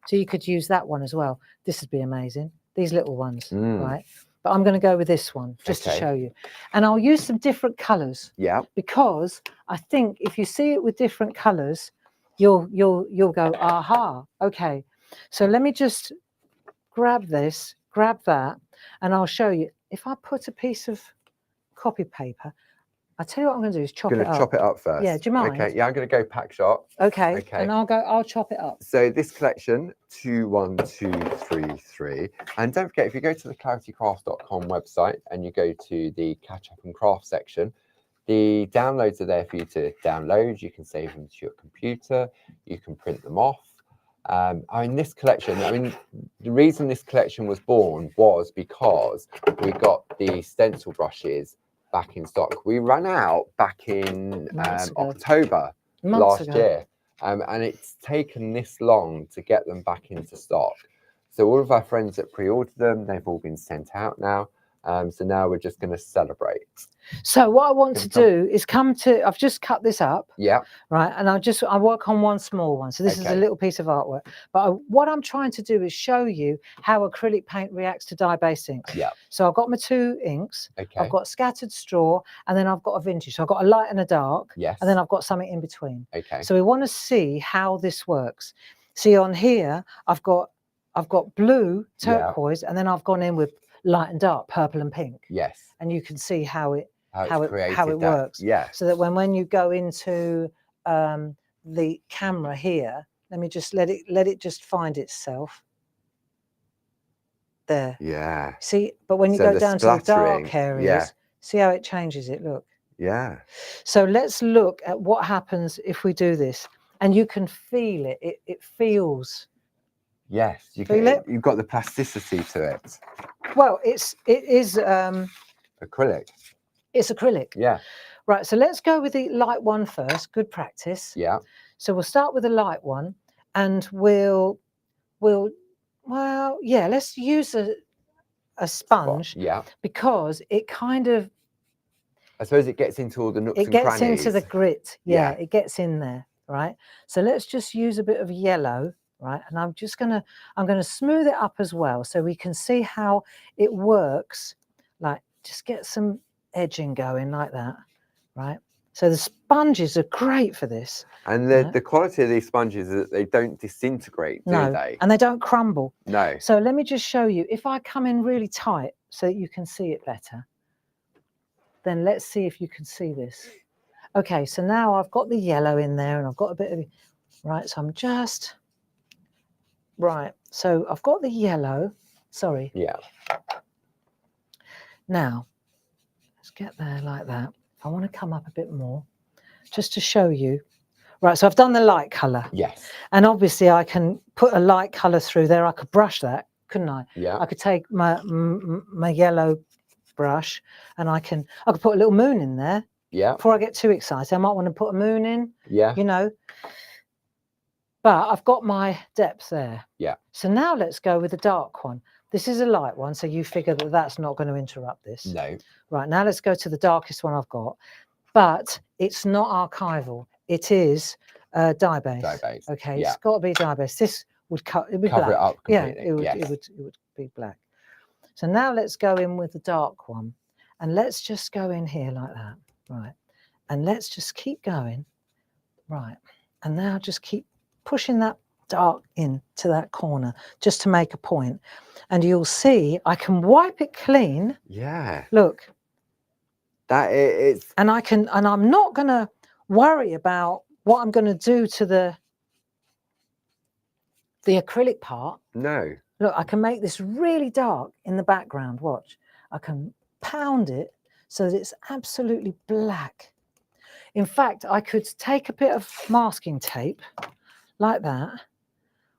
So you could use that one as well. This would be amazing. These little ones, right? But I'm going to go with this one just to show you. And I'll use some different colours. Yeah. Because I think if you see it with different colours, you'll go, aha, okay. So let me just grab this, grab that, and I'll show you. If I put a piece of copy paper, I'll tell you what I'm going to do is chop it up. Going to chop it up first. Yeah, do you mind? Okay, yeah, I'm going to go pack shot. Okay, and I'll chop it up. So this collection, 21233. And don't forget, if you go to the claritycraft.com website and you go to the catch up and craft section, the downloads are there for you to download. You can save them to your computer. You can print them off. I mean, this collection, the reason this collection was born was because we got the stencil brushes back in stock. We ran out back in October last year. And it's taken this long to get them back into stock. So all of our friends that pre-ordered them, they've all been sent out now. So now we're just going to celebrate. So what I want to do is I've just cut this up. Yeah. Right. And I work on one small one. So this is a little piece of artwork. But what I'm trying to do is show you how acrylic paint reacts to dye-based inks. Yeah. So I've got my 2 inks. Okay. I've got scattered straw, and then I've got a vintage. So I've got a light and a dark. Yes. And then I've got something in between. Okay. So we want to see how this works. See on here, I've got blue, turquoise, and then I've gone in with light and dark, purple and pink. Yes. And you can see how it it works. Yeah. So that when you go into the camera here, let me just let it just find itself. There. Yeah. See, but when you go down to the dark areas, see how it changes it, look. Yeah. So let's look at what happens if we do this. And you can feel it. It feels. Yes. Feel it? You've got the plasticity to it. Well, it is acrylic. It's acrylic. Yeah. Right, so let's go with the light one first. Good practice. Yeah. So we'll start with the light one, and let's use a sponge. Yeah. Because it kind of, I suppose it gets into all the nooks and crannies. It gets crannies. into the grit. Yeah, it gets in there, right? So let's just use a bit of yellow, right? And I'm gonna smooth it up as well, so we can see how it works. Like, just get some edging going like that, right? So the sponges are great for this. And the quality of these sponges is that they don't disintegrate, do they? And they don't crumble. No. So let me just show you. If I come in really tight so that you can see it better, then let's see if you can see this. Okay, so now I've got the yellow in there, and I've got a bit of, right, so I'm just, right, so I've got the yellow, sorry. Yeah. Now, let's get there like that. I want to come up a bit more just to show you. Right, so I've done the light colour. Yes. And obviously I can put a light colour through there. I could brush that, couldn't I? Yeah. I could take my yellow brush, and I could put a little moon in there. Yeah. Before I get too excited, I might want to put a moon in. Yeah. You know. But I've got my depth there. Yeah. So now let's go with the dark one. This is a light one, so you figure that that's not going to interrupt this. No. Right, now let's go to the darkest one I've got. But it's not archival. It is dye-based. Dye-based. Okay, Yeah. it's got to be dye-based. This would cover it black. It up completely. Yeah, it would be black. So now let's go in with the dark one, and let's just go in here like that. Right, and let's just keep going. Right, and now just keep pushing that dark into that corner just to make a point. And you'll see I can wipe it clean. Yeah. Look. That is. And I'm not going to worry about what I'm going to do to the acrylic part. No. Look, I can make this really dark in the background. Watch. I can pound it so that it's absolutely black. In fact, I could take a bit of masking tape like that.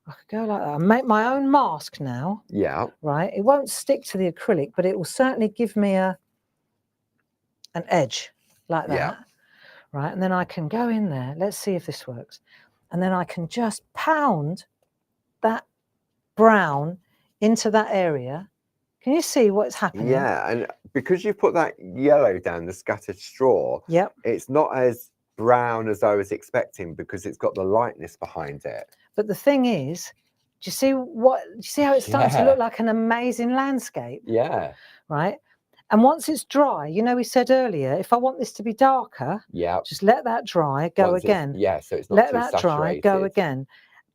I could go like that and make my own mask now. Yeah. Right. It won't stick to the acrylic, but it will certainly give me an edge like that. Yeah. Right. And then I can go in there. Let's see if this works. And then I can just pound that brown into that area. Can you see what's happening? Yeah, and because you put that yellow down, the scattered straw, yep, it's not as brown as I was expecting because it's got the lightness behind it. But the thing is, do you see how it's starting to look like an amazing landscape? Yeah. Right? And once it's dry, you know, we said earlier, if I want this to be darker, yeah, just let that dry, go again. Yeah, so it's not let too that saturated. dry, go again.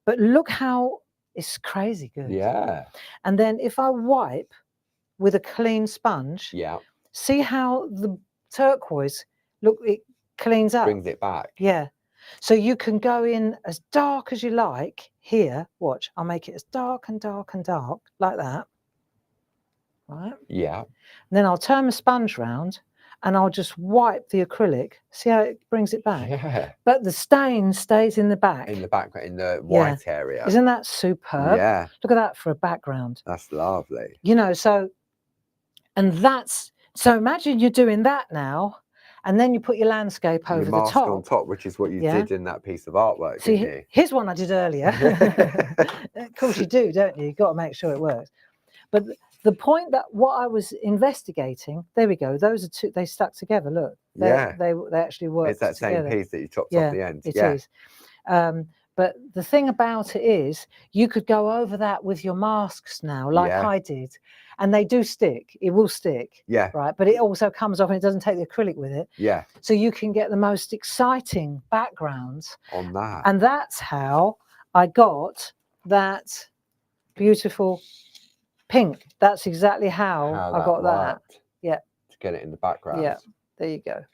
But look how it's crazy good. Yeah. And then if I wipe with a clean sponge, yeah, see how the turquoise, look, it cleans up. Brings it back. Yeah. So you can go in as dark as you like. Here, watch, I'll make it as dark and dark and dark, like that. Right? Yeah. And then I'll turn the sponge round and I'll just wipe the acrylic. See how it brings it back? Yeah. But the stain stays in the back. In the background, in the white area. Isn't that superb? Yeah. Look at that for a background. That's lovely. You know, so imagine you're doing that now, and then you put your landscape over the top. on top, which is what you did in that piece of artwork, See, didn't you? Here's one I did earlier. Of course you do, don't you? You've got to make sure it works. But the point that what I was investigating, there we go. Those are two. They stuck together. Look, they actually work. It's that together. same piece that you chopped off the end. It is. But the thing about it is, you could go over that with your masks now, like I did, and they do stick. It will stick. Yeah. Right. But it also comes off, and it doesn't take the acrylic with it. Yeah. So you can get the most exciting backgrounds on that. And that's how I got that beautiful pink. That's exactly how I got that. Yeah. To get it in the background. Yeah. There you go.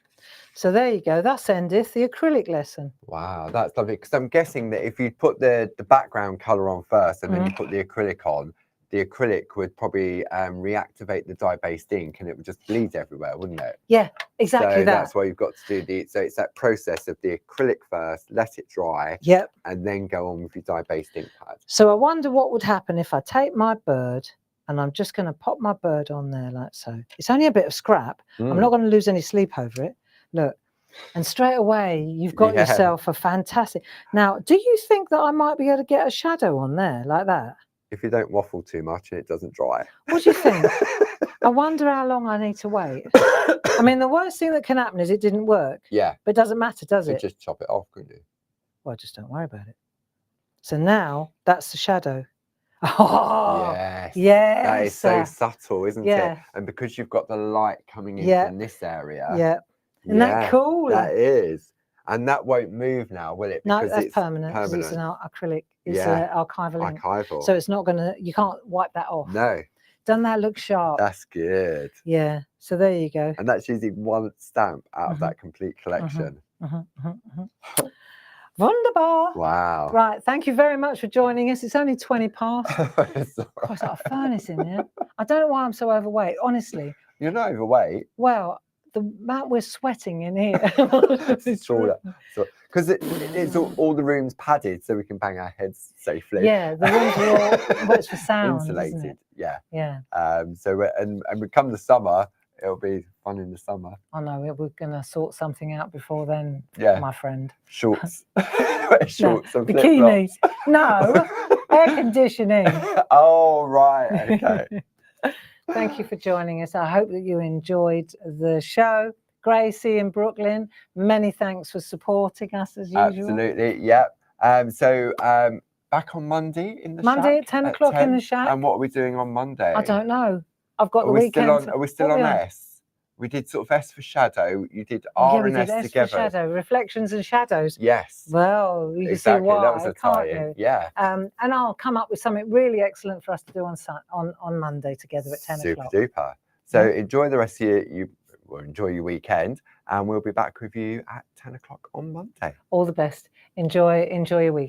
So there you go. That's endeth the acrylic lesson. Wow, that's lovely. Because I'm guessing that if you put the background colour on first and then you put the acrylic on, the acrylic would probably reactivate the dye-based ink and it would just bleed everywhere, wouldn't it? Yeah, exactly. So that's why you've got to do so it's that process of the acrylic first, let it dry, and then go on with your dye-based ink pad. So I wonder what would happen if I take my bird, and I'm just going to pop my bird on there like so. It's only a bit of scrap. I'm not going to lose any sleep over it. Look. And straight away, you've got yourself a fantastic... Now, do you think that I might be able to get a shadow on there like that? If you don't waffle too much and it doesn't dry. What do you think? I wonder how long I need to wait. I mean, the worst thing that can happen is it didn't work. Yeah. But it doesn't matter, does it? Just chop it off, couldn't you? Well, just don't worry about it. So now, that's the shadow. Oh, yes. Yes. That is so subtle, isn't it? And because you've got the light coming in from this area. Yeah. Isn't that cool? That is. And that won't move now, will it? Because no, that's permanent. Because it's an acrylic. It's archival ink. Archival. So it's not going to, you can't wipe that off. No. Doesn't that look sharp? That's good. Yeah. So there you go. And that's using one stamp out of that complete collection. Wunderbar. Wow. Right. Thank you very much for joining us. It's only 20 past. It's got a furnace in there. I don't know why I'm so overweight, honestly. You're not overweight. Well, the amount we're sweating in here. It's true. Because it's all the rooms padded so we can bang our heads safely. Yeah, the rooms are all what's for sound. Insulated. Isn't it? Yeah. Yeah. So and we come the summer, it'll be fun in the summer. I know, we're gonna sort something out before then, my friend. Shorts. Shorts and bikinis. No, air conditioning. Oh right, okay. Thank you for joining us. I hope that you enjoyed the show. Gracie in Brooklyn, many thanks for supporting us as usual. Absolutely, yep. So back on Monday in the shack. Monday at 10 o'clock in the shack. And what are we doing on Monday? I don't know. I've got the weekend. Are we still on S? We did sort of S for shadow. You did R and S together. S for shadow, reflections and shadows. Yes. Well, you can see why, that was a tie-in. Yeah. And I'll come up with something really excellent for us to do on Monday together at 10 o'clock. Super duper. So enjoy the rest of enjoy your weekend, and we'll be back with you at 10 o'clock on Monday. All the best. Enjoy your week.